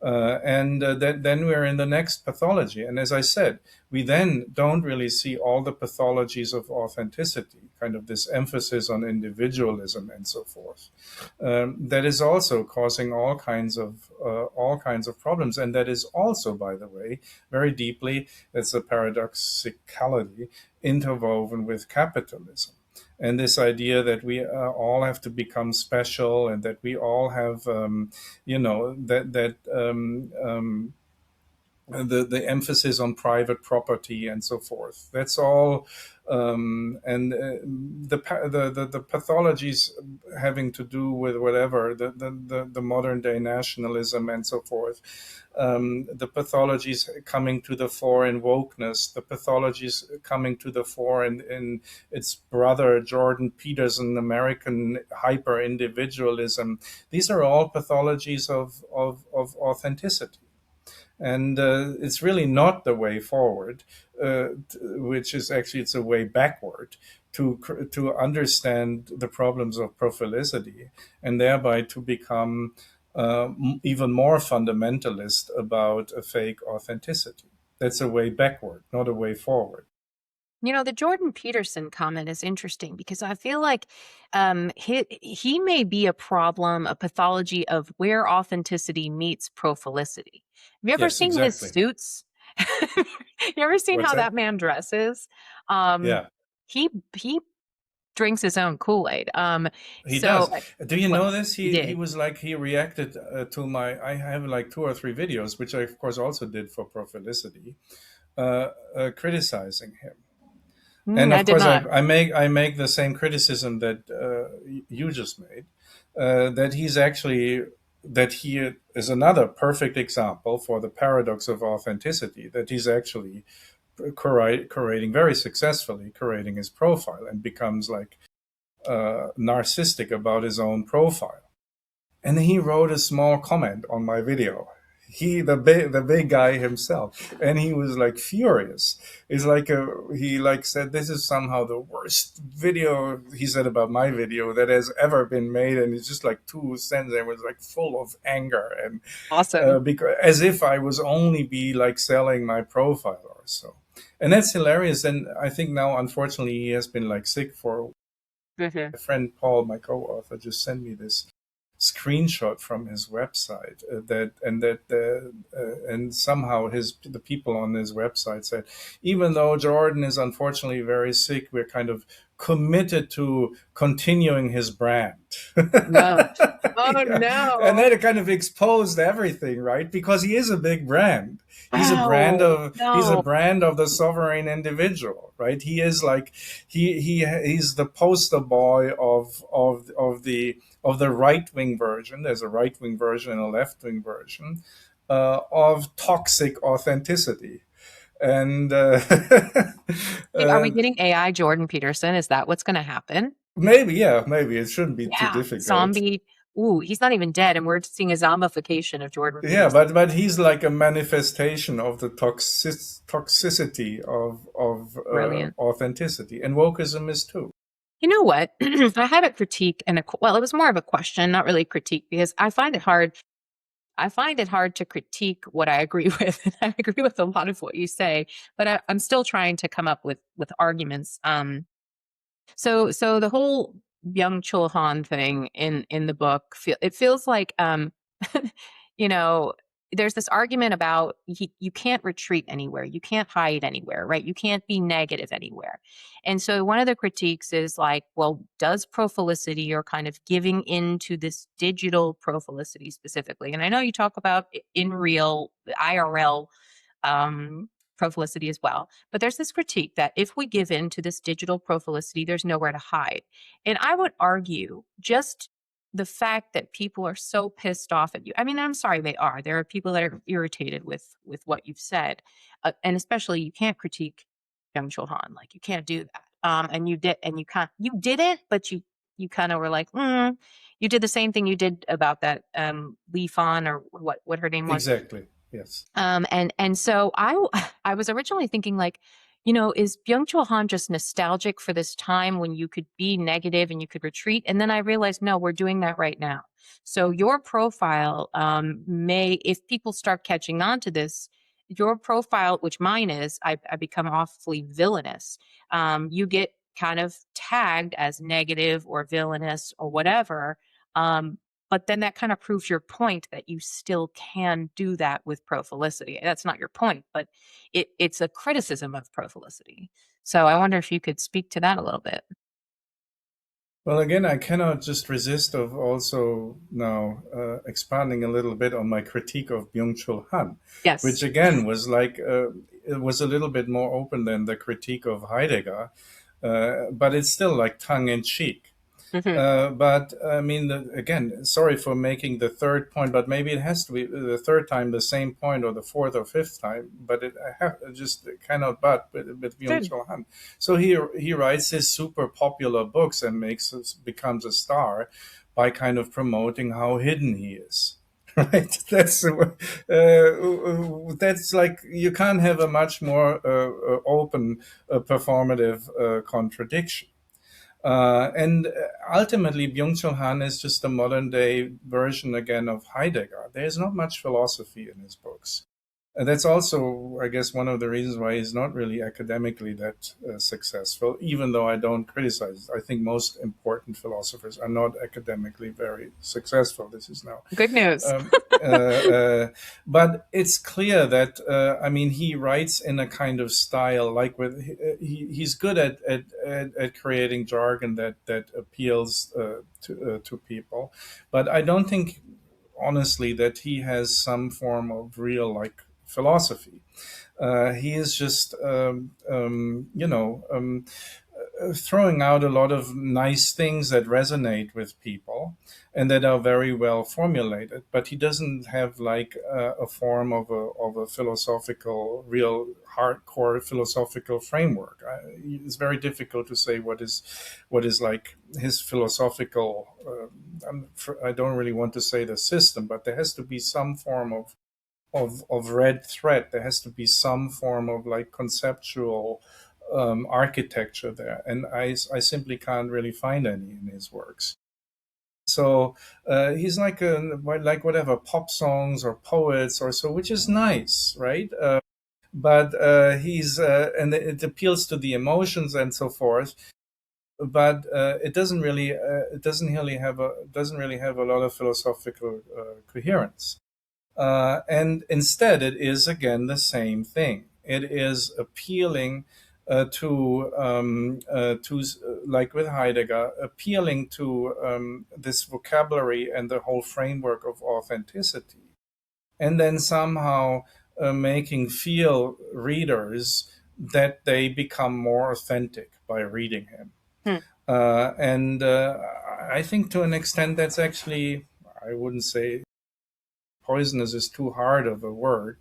S1: And then we're in the next pathology. And as I said, we then don't really see all the pathologies of authenticity, kind of this emphasis on individualism and so forth. That is also causing all kinds of problems, and that is also, by the way, very deeply, it's a paradoxicality interwoven with capitalism, and this idea that we all have to become special, and that we all have that the emphasis on private property and so forth. That's all, and the pathologies having to do with whatever the modern day nationalism and so forth. The pathologies coming to the fore in wokeness, the pathologies coming to the fore in its brother Jordan Peterson, American hyper individualism. These are all pathologies of authenticity. And it's really not the way forward, which is actually it's a way backward to understand the problems of profilicity, and thereby to become even more fundamentalist about a fake authenticity. That's a way backward, not a way forward.
S2: The Jordan Peterson comment is interesting because I feel like he may be a problem, a pathology of where authenticity meets profilicity. Have you ever
S1: Yes,
S2: seen his
S1: exactly.
S2: suits? You ever seen
S1: What's
S2: how
S1: that?
S2: that man dresses? Um,
S1: Yeah,
S2: he drinks his own Kool-Aid.
S1: he
S2: So
S1: does. Do you
S2: well,
S1: know this?
S2: he
S1: He
S2: did.
S1: was like he reacted to my. I have like 2 or 3 videos, which I of course also did for Profilicity, criticizing him. And
S2: I
S1: of
S2: did
S1: course,
S2: not.
S1: I make the same criticism that you just made. That he's actually that he is another perfect example for the paradox of authenticity. That he's actually curating very successfully, curating his profile, and becomes like narcissistic about his own profile. And he wrote a small comment on my video. He, the big guy himself, and he was like furious. It's like he like said this is somehow the worst video he said about my video that has ever been made, and it's just like 2 sentences. It was like full of anger and
S2: Awesome.
S1: because as if I was only be like selling my profile or so. And that's hilarious. And I think now, unfortunately, he has been like sick for.
S2: Mhm.
S1: My friend Paul, my co-author, just sent me this screenshot from his website and somehow the people on his website said, even though Jordan is unfortunately very sick, we're kind of committed to continuing his brand.
S2: No. Oh
S1: Yeah. And
S2: no.
S1: then it kind of exposed everything, right? Because he is a big brand.
S2: Oh
S1: He's a
S2: no.
S1: brand of the sovereign individual, right? He is like he's the poster boy of the right wing version. There's a right wing version and a left wing version of toxic authenticity, and
S2: Are we
S1: um,
S2: getting AI Jordan Peterson? Is that what's going to happen?
S1: maybe, yeah, maybe it shouldn't be too
S2: Yeah.
S1: difficult.
S2: Zombie. Ooh, he's not even dead, and we're seeing a zombification of Jordan
S1: Yeah,
S2: Peterson.
S1: but he's like a manifestation of the toxicity of
S2: Brilliant.
S1: authenticity, and wokeism is too.
S2: You know what? I had a critique and well, it was more of a question, not really critique, because I find it hard. I find it hard to critique what I agree with. And I agree with a lot of what you say, but I'm still trying to come up with arguments. So the whole Byung-Chul Han thing in the book, it feels like you know, there's this argument about you can't retreat anywhere, you can't hide anywhere, right? You can't be negative anywhere. And so one of the critiques is like, well, does profilicity or kind of giving into this digital profilicity specifically? And I know you talk about in real IRL profilicity as well. But there's this critique that if we give in to this digital profilicity, there's nowhere to hide. And I would argue just the fact that people are so pissed off at you. I mean, I'm sorry, they are. There are people that are irritated with what you've said, and especially you can't critique Byung-Chul Han. Like you can't do that. And you did, and you didn't, but you kind of were like, you did the same thing you did about that Lee Fan or what her name was.
S1: Exactly. Yes.
S2: And so I was originally thinking like, is Byung-Chul Han just nostalgic for this time when you could be negative and you could retreat? And then I realized, no, we're doing that right now. So your profile may, if people start catching on to this, your profile, which mine is, I become awfully villainous. You get kind of tagged as negative or villainous or whatever. Um, but then that kind of proves your point that you still can do that with Profilicity. That's not your point, but it's a criticism of Profilicity. So I wonder if you could speak to that a little bit.
S1: Well, again, I cannot just resist of also now expanding a little bit on my critique of Byung-Chul Han, which
S2: Yes.
S1: again was like it was a little bit more open than the critique of Heidegger, but it's still like tongue in cheek.
S2: Hmm.
S1: But I mean, again, sorry for making the third point, but maybe it has to be the third time the same point, or the fourth or fifth time. But I just cannot but with
S2: Good.
S1: Byung-Chul Han. So he writes his super popular books and becomes a star by kind of promoting how hidden he is. Right, that's like you can't have a much more open performative contradiction. And ultimately, Byung-Chul Han is just a modern day version again of Heidegger. There's not much philosophy in his books. And that's also, I guess, one of the reasons why he's not really academically that successful, even though I don't criticize. I think most important philosophers are not academically very successful. This is now
S2: Good news.
S1: um, uh, uh, but it's clear that I mean he writes in a kind of style like he's good at creating jargon that appeals to people, but I don't think honestly that he has some form of real like philosophy. He is just throwing out a lot of nice things that resonate with people and that are very well formulated, but he doesn't have like a form of a philosophical, real hardcore philosophical framework. It's very difficult to say what is like his philosophical. I don't really want to say the system, but there has to be some form of red thread. There has to be some form of like conceptual architecture there, and I simply can't really find any in his works. So he's like whatever pop songs or poets or so, which is nice, right? But he's and it appeals to the emotions and so forth. But it doesn't really have a lot of philosophical coherence. And instead, it is again the same thing. It is appealing like with Heidegger, appealing to this vocabulary and the whole framework of authenticity, and then somehow making feel readers that they become more authentic by reading him.
S2: Hmm.
S1: And I think to an extent that's actually, I wouldn't say poisonous is too hard of a word.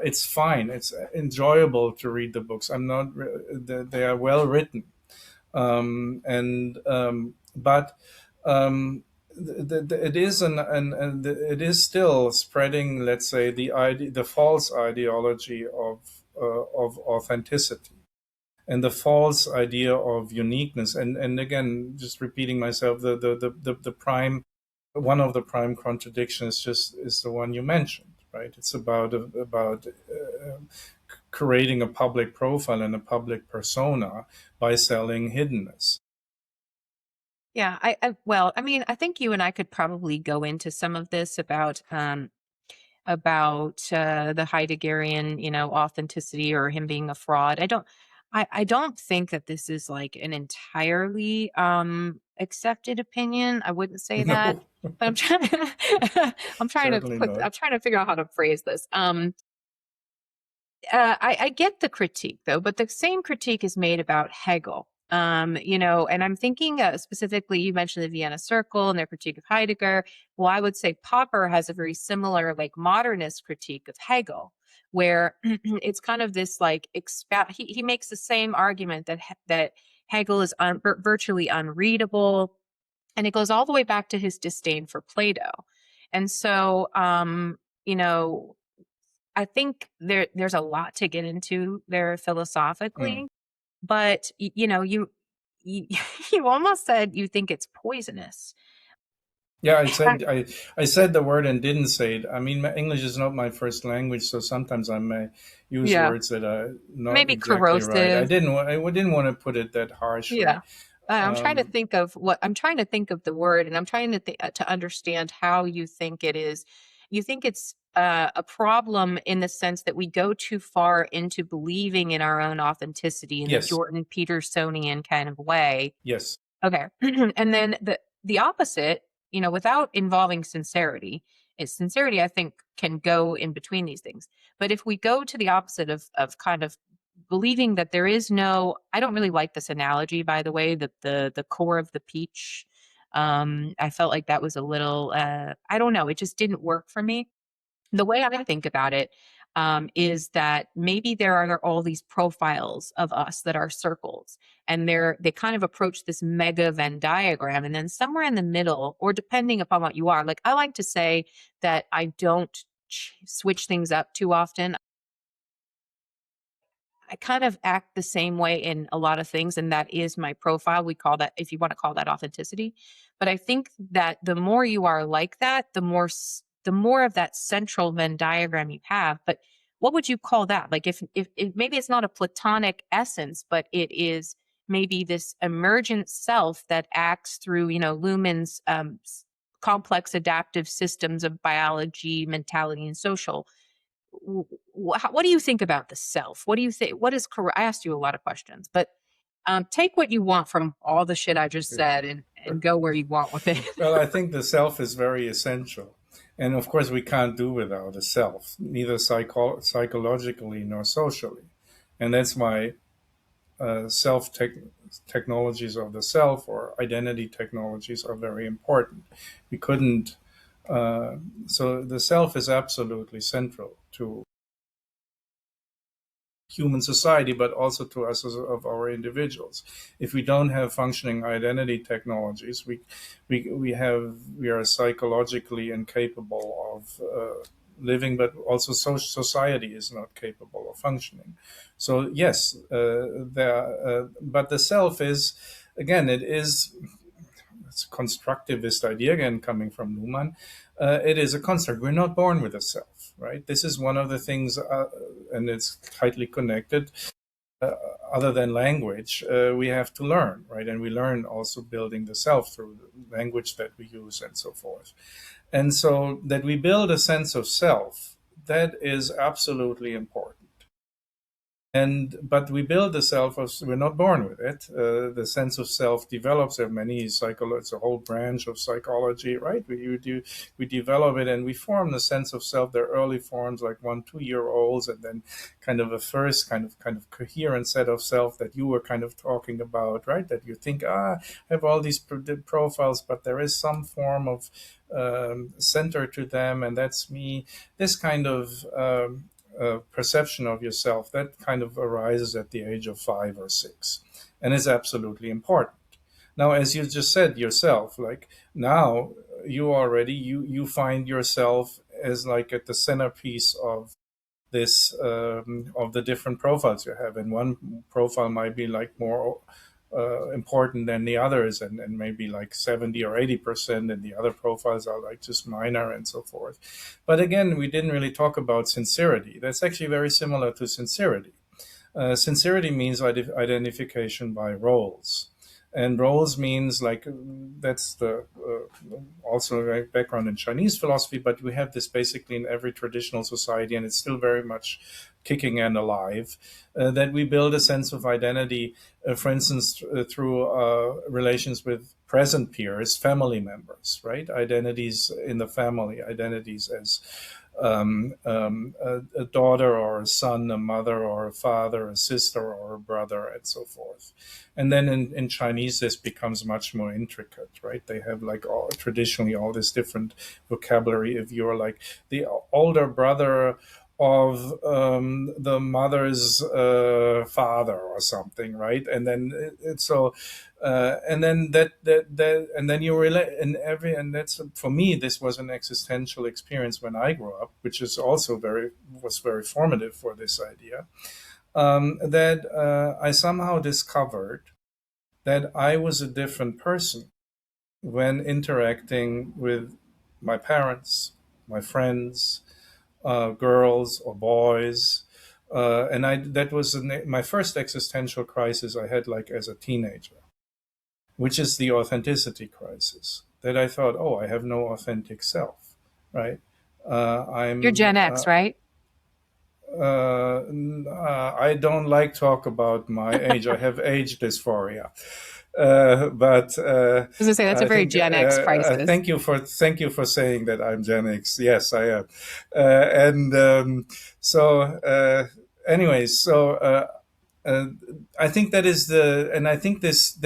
S1: It's fine. It's enjoyable to read the books. I'm not. They are well written, and but it is it is still spreading. Let's say the false ideology of authenticity and the false idea of uniqueness. And again, just repeating myself, the prime one of the prime contradictions just is the one you mentioned, right? It's about creating a public profile and a public persona by selling hiddenness.
S2: Yeah, well, I mean, I think you and I could probably go into some of this about the Heideggerian, authenticity or him being a fraud. I don't think that this is like an entirely accepted opinion. I wouldn't say that,
S1: No,
S2: but
S1: certainly not.
S2: I'm trying to figure out how to phrase this. I get the critique though, but the same critique is made about Hegel. And I'm thinking specifically, you mentioned the Vienna Circle and their critique of Heidegger. Well, I would say Popper has a very similar, like, modernist critique of Hegel, where it's kind of this like he makes the same argument that Hegel is virtually unreadable, and it goes all the way back to his disdain for Plato. And so, you know, I think there's a lot to get into there
S1: Mm.
S2: philosophically, but you you almost said you think it's poisonous.
S1: Yeah, I said the word and didn't say it. I mean, my English is not my first language, so sometimes I may use
S2: Yeah,
S1: words that are not
S2: maybe
S1: exactly right.
S2: corrosive.
S1: I didn't want to put it that harshly.
S2: Yeah. I'm trying to
S1: Um,
S2: think of what I'm trying to think of the word, and I'm trying to understand how you think it is. You think it's a problem in the sense that we go too far into believing in our own authenticity in the
S1: yes,
S2: Jordan Petersonian kind of way.
S1: yes.
S2: Okay. And then the opposite, without involving sincerity, is sincerity, I think, can go in between these things. But if we go to the opposite of kind of believing that there is no, I don't really like this analogy, by the way, that the core of the peach. I felt like that was a little I don't know, it just didn't work for me. The way I think about it is that maybe there are all these profiles of us that are circles, and they kind of approach this mega Venn diagram, and then somewhere in the middle, or depending upon what you are, like I like to say that I don't switch things up too often. I kind of act the same way in a lot of things, and that is my profile. We call that, if you want to call that, authenticity. But I think that the more you are like that, the more of that central Venn diagram you have. But what would you call that? Like if maybe it's not a platonic essence, but it is maybe this emergent self that acts through, Luhmann's complex adaptive systems of biology, mentality, and social. What do you think about the self? What do you think? What is correct? I asked you a lot of questions, but take what you want from all the shit I just
S1: Yeah.
S2: said and go where you want with it.
S1: Well, I think the self is very essential. And of course, we can't do without a self, neither psychologically nor socially. And that's why self technologies of the self or identity technologies are very important. We couldn't, so the self is absolutely central to human society, but also to us as of our individuals. If we don't have functioning identity technologies, we are psychologically incapable of living, but also society is not capable of functioning. So yes, but the self is, again, it's a constructivist idea again coming from Luhmann. It is a construct. We're not born with a self, right? This is one of the things, and it's tightly connected. Other than language, we have to learn, right? And we learn also building the self through the language that we use and so forth. And so that we build a sense of self, that is absolutely important. And but we build the self. We're not born with it. The sense of self develops. There are many It's a whole branch of psychology, right? We develop it, and we form the sense of self. There are early forms, like 1, 2 year olds, and then kind of a first kind of coherent set of self that you were kind of talking about, right? That you think, I have all these profiles, but there is some form of center to them, and that's me. This kind of perception of yourself that kind of arises at the age of 5 or 6 and is absolutely important. Now, as you just said yourself, like now you find yourself as like at the centerpiece of this of the different profiles you have, and one profile might be like more important than the others, and maybe like 70 or 80%, and the other profiles are like just minor and so forth. But again, we didn't really talk about sincerity. That's actually very similar to sincerity. Sincerity means identification by roles. And roles means like that's the also a background in Chinese philosophy, but we have this basically in every traditional society, and it's still very much kicking and alive. That we build a sense of identity, for instance, through relations with present peers, family members, right? Identities in the family, identities as a daughter or a son, a mother or a father, a sister or a brother, and so forth. And then in Chinese, this becomes much more intricate, right? They have like traditionally all this different vocabulary. If you're like the older brother of the mother's father or something, right? And then and then and then you relate and that's, for me, this was an existential experience when I grew up, which is also was very formative for this idea. That I somehow discovered that I was a different person when interacting with my parents, my friends, girls or boys. And that was my first existential crisis I had like as a teenager, which is the authenticity crisis. That I thought, oh, I have no authentic self, right?
S2: You're
S1: I'm
S2: Gen X, right?
S1: I don't like talk about my age. I have age dysphoria. But
S2: I was gonna say that's a
S1: I
S2: very
S1: think
S2: Gen X crisis.
S1: thank you for saying that I'm Gen X. Yes, I am. And so, anyways, so uh, I think that is the, and I think this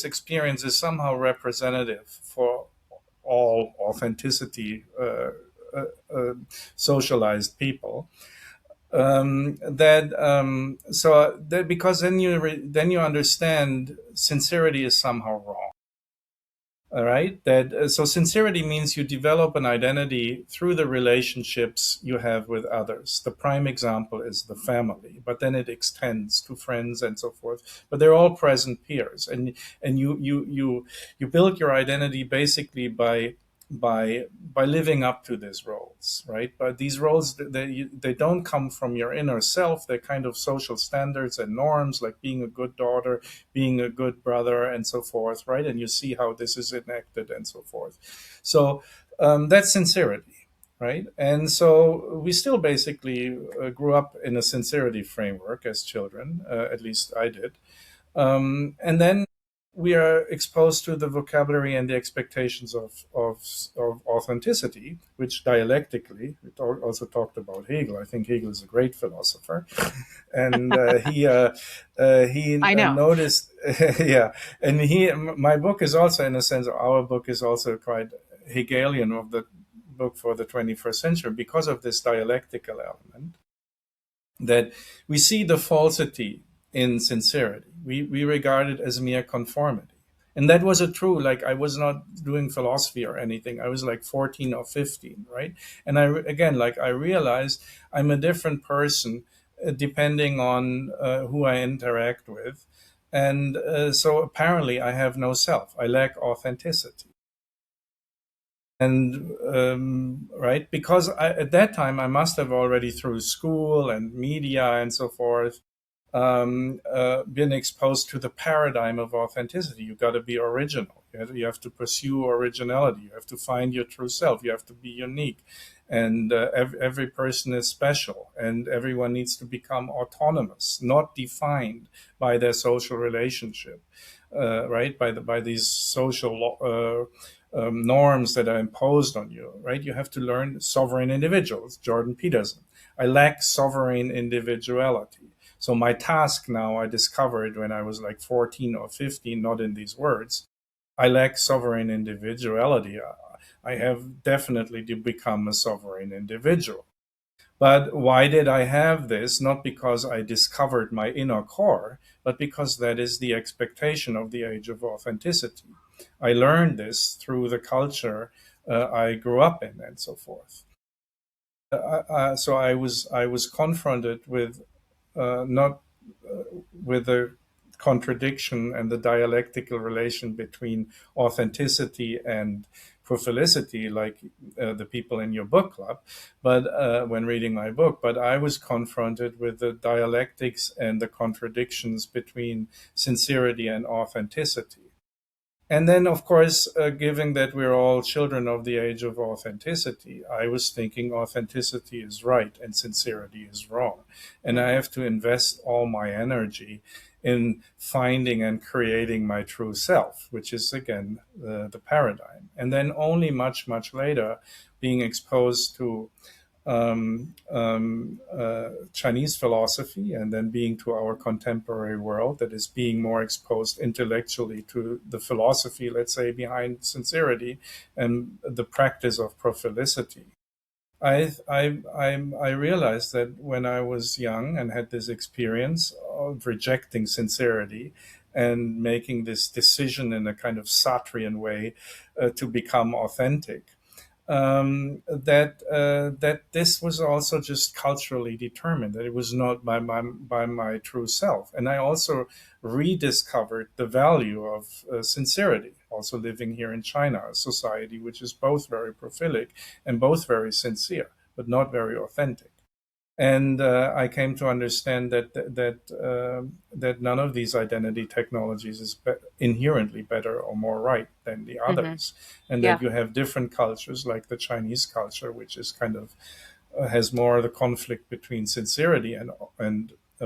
S1: experience is somehow representative for all authenticity socialized people. Because then you understand sincerity is somehow wrong. All right. So sincerity means you develop an identity through the relationships you have with others. The prime example is the family, but then it extends to friends and so forth. But they're all present peers, and you build your identity basically by living up to these roles, right? But these roles, they don't come from your inner self. They're kind of social standards and norms, like being a good daughter, being a good brother, and so forth, right? And you see how this is enacted and so forth. So that's sincerity, right? And so we still basically grew up in a sincerity framework as children, at least I did. And then we are exposed to the vocabulary and the expectations of authenticity, which dialectically, we also talked about Hegel. I think Hegel is a great philosopher. And he
S2: I know.
S1: noticed, yeah. And my book is also, in a sense, our book is also quite Hegelian, of the book for the 21st century, because of this dialectical element, that we see the falsity in sincerity. We regard it as mere conformity. And that was a true, like, I was not doing philosophy or anything. I was like 14 or 15, right? And again, like, I realized I'm a different person depending on who I interact with. And so apparently I have no self. I lack authenticity. And right, because at that time I must have already, through school and media and so forth, been exposed to the paradigm of authenticity. You got to be original. You have to pursue originality. You have to find your true self. You have to be unique. And every person is special, and everyone needs to become autonomous, not defined by their social relationship, right? By these social norms that are imposed on you, right? You have to learn sovereign individuals. Jordan Peterson. I lack sovereign individuality. So my task now, I discovered when I was like 14 or 15, not in these words, I lack sovereign individuality. I have definitely to become a sovereign individual. But why did I have this? Not because I discovered my inner core, but because that is the expectation of the age of authenticity. I learned this through the culture I grew up in and so forth. So I was confronted with not with the contradiction and the dialectical relation between authenticity and profilicity, like the people in your book club, but when reading my book, but I was confronted with the dialectics and the contradictions between sincerity and authenticity. And then, of course, given that we're all children of the age of authenticity, I was thinking authenticity is right and sincerity is wrong. And I have to invest all my energy in finding and creating my true self, which is, again, the paradigm. And then only much, much later, being exposed to Chinese philosophy, and then being to our contemporary world that is being more exposed intellectually to the philosophy, let's say, behind sincerity and the practice of profilicity. I realized that when I was young and had this experience of rejecting sincerity and making this decision in a kind of Sartrean way to become authentic, that this was also just culturally determined, that it was not by my true self. And I also rediscovered the value of sincerity, also living here in China, a society which is both very profilic and both very sincere, but not very authentic. And I came to understand that none of these identity technologies is inherently better or more right than the
S2: Hmm.
S1: others, and
S2: Yeah.
S1: that you have different cultures, like the Chinese culture, which is kind of has more the conflict between sincerity and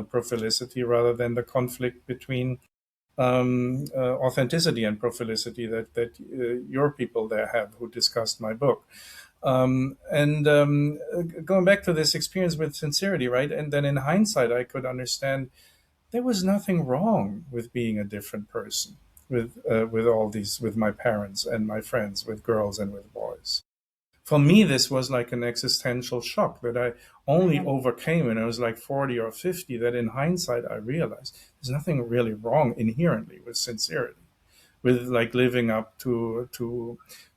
S1: profilicity, rather than the conflict between authenticity and profilicity that your people there have who discussed my book. And going back to this experience with sincerity, right? And then in hindsight, I could understand there was nothing wrong with being a different person, with all these, with my parents and my friends, with girls and with boys. For me, this was like an existential shock that I only
S2: Mhm.
S1: overcame when I was like 40 or 50. That in hindsight, I realized there's nothing really wrong inherently with sincerity, with like living up to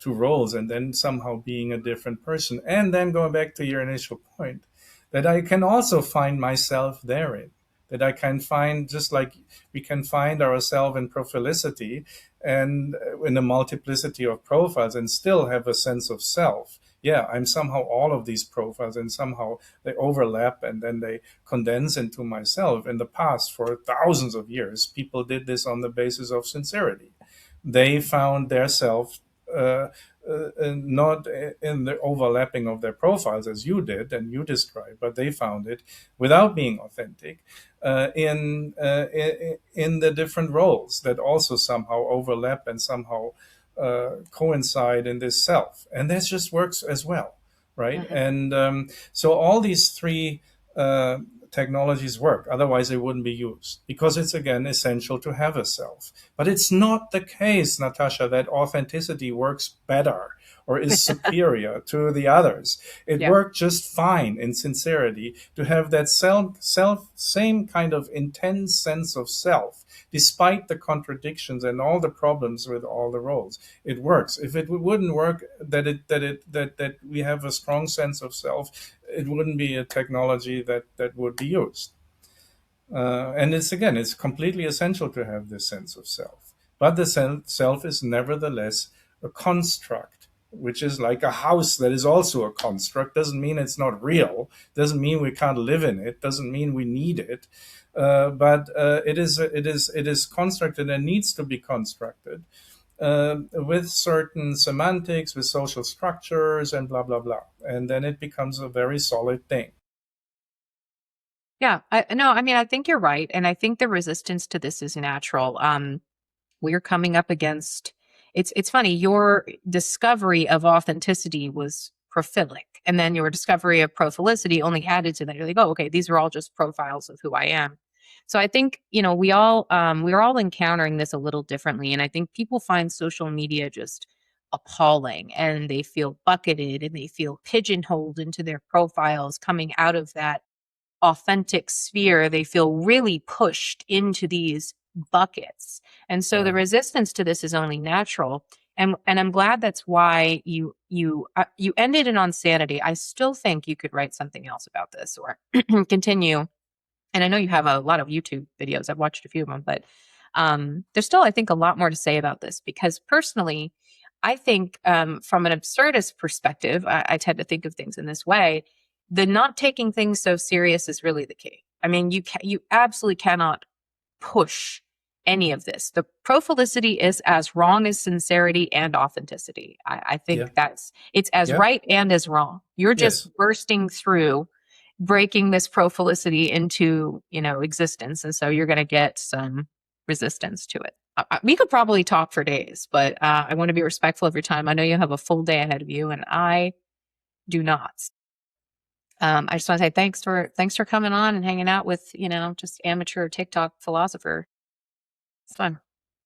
S1: roles and then somehow being a different person. And then going back to your initial point, that I can also find myself therein, that I can find, just like we can find ourselves in profilicity and in a multiplicity of profiles and still have a sense of self. Yeah, I'm somehow all of these profiles, and somehow they overlap and then they condense into myself. In the past, for thousands of years, people did this on the basis of sincerity. They found their self, uh, not in the overlapping of their profiles as you did and you described, but they found it without being authentic, in the different roles that also somehow overlap and somehow coincide in this self, and that just works as well, right?
S2: Mhm.
S1: And so all these three uh, technologies work. Otherwise, they wouldn't be used, because it's again essential to have a self. But it's not the case, Natasha, that authenticity works better or is superior to the others. It
S2: Yeah.
S1: worked just fine in sincerity to have that same kind of intense sense of self, despite the contradictions and all the problems with all the roles. It works. If it wouldn't work, that we have a strong sense of self, it wouldn't be a technology that would be used. And it's completely essential to have this sense of self. But the self is nevertheless a construct, which is like a house that is also a construct. Doesn't mean it's not real. Doesn't mean we can't live in it. Doesn't mean we need it. But it is constructed and needs to be constructed with certain semantics, with social structures, and blah blah blah. And then it becomes a very solid thing.
S2: Yeah. No, I mean, I think you're right. And I think the resistance to this is natural. We're coming up against it's funny, your discovery of authenticity was profilic. And then your discovery of profilicity only added to that. You're like, oh, okay, these are all just profiles of who I am. So I think, we're all encountering this a little differently. And I think people find social media just appalling, and they feel bucketed and they feel pigeonholed into their profiles coming out of that authentic sphere. They feel really pushed into these buckets. And so the
S1: Yeah.
S2: resistance to this is only natural. And I'm glad that's why you ended it on sanity. I still think you could write something else about this or continue. And I know you have a lot of YouTube videos. I've watched a few of them, but there's still, I think, a lot more to say about this because personally, I think from an absurdist perspective, I tend to think of things in this way. The not taking things so serious is really the key. I mean, you absolutely cannot push any of this. The profilicity is as wrong as sincerity and authenticity. I
S1: Yeah.
S2: think it's as
S1: Yeah.
S2: right and as wrong. You're just
S1: Yes.
S2: bursting through, breaking this profilicity into existence, and so you're going to get some resistance to it. We could probably talk for days, but I want to be respectful of your time. I know you have a full day ahead of you, and I do not. I just want to say thanks for coming on and hanging out with just amateur TikTok philosopher. It's fun.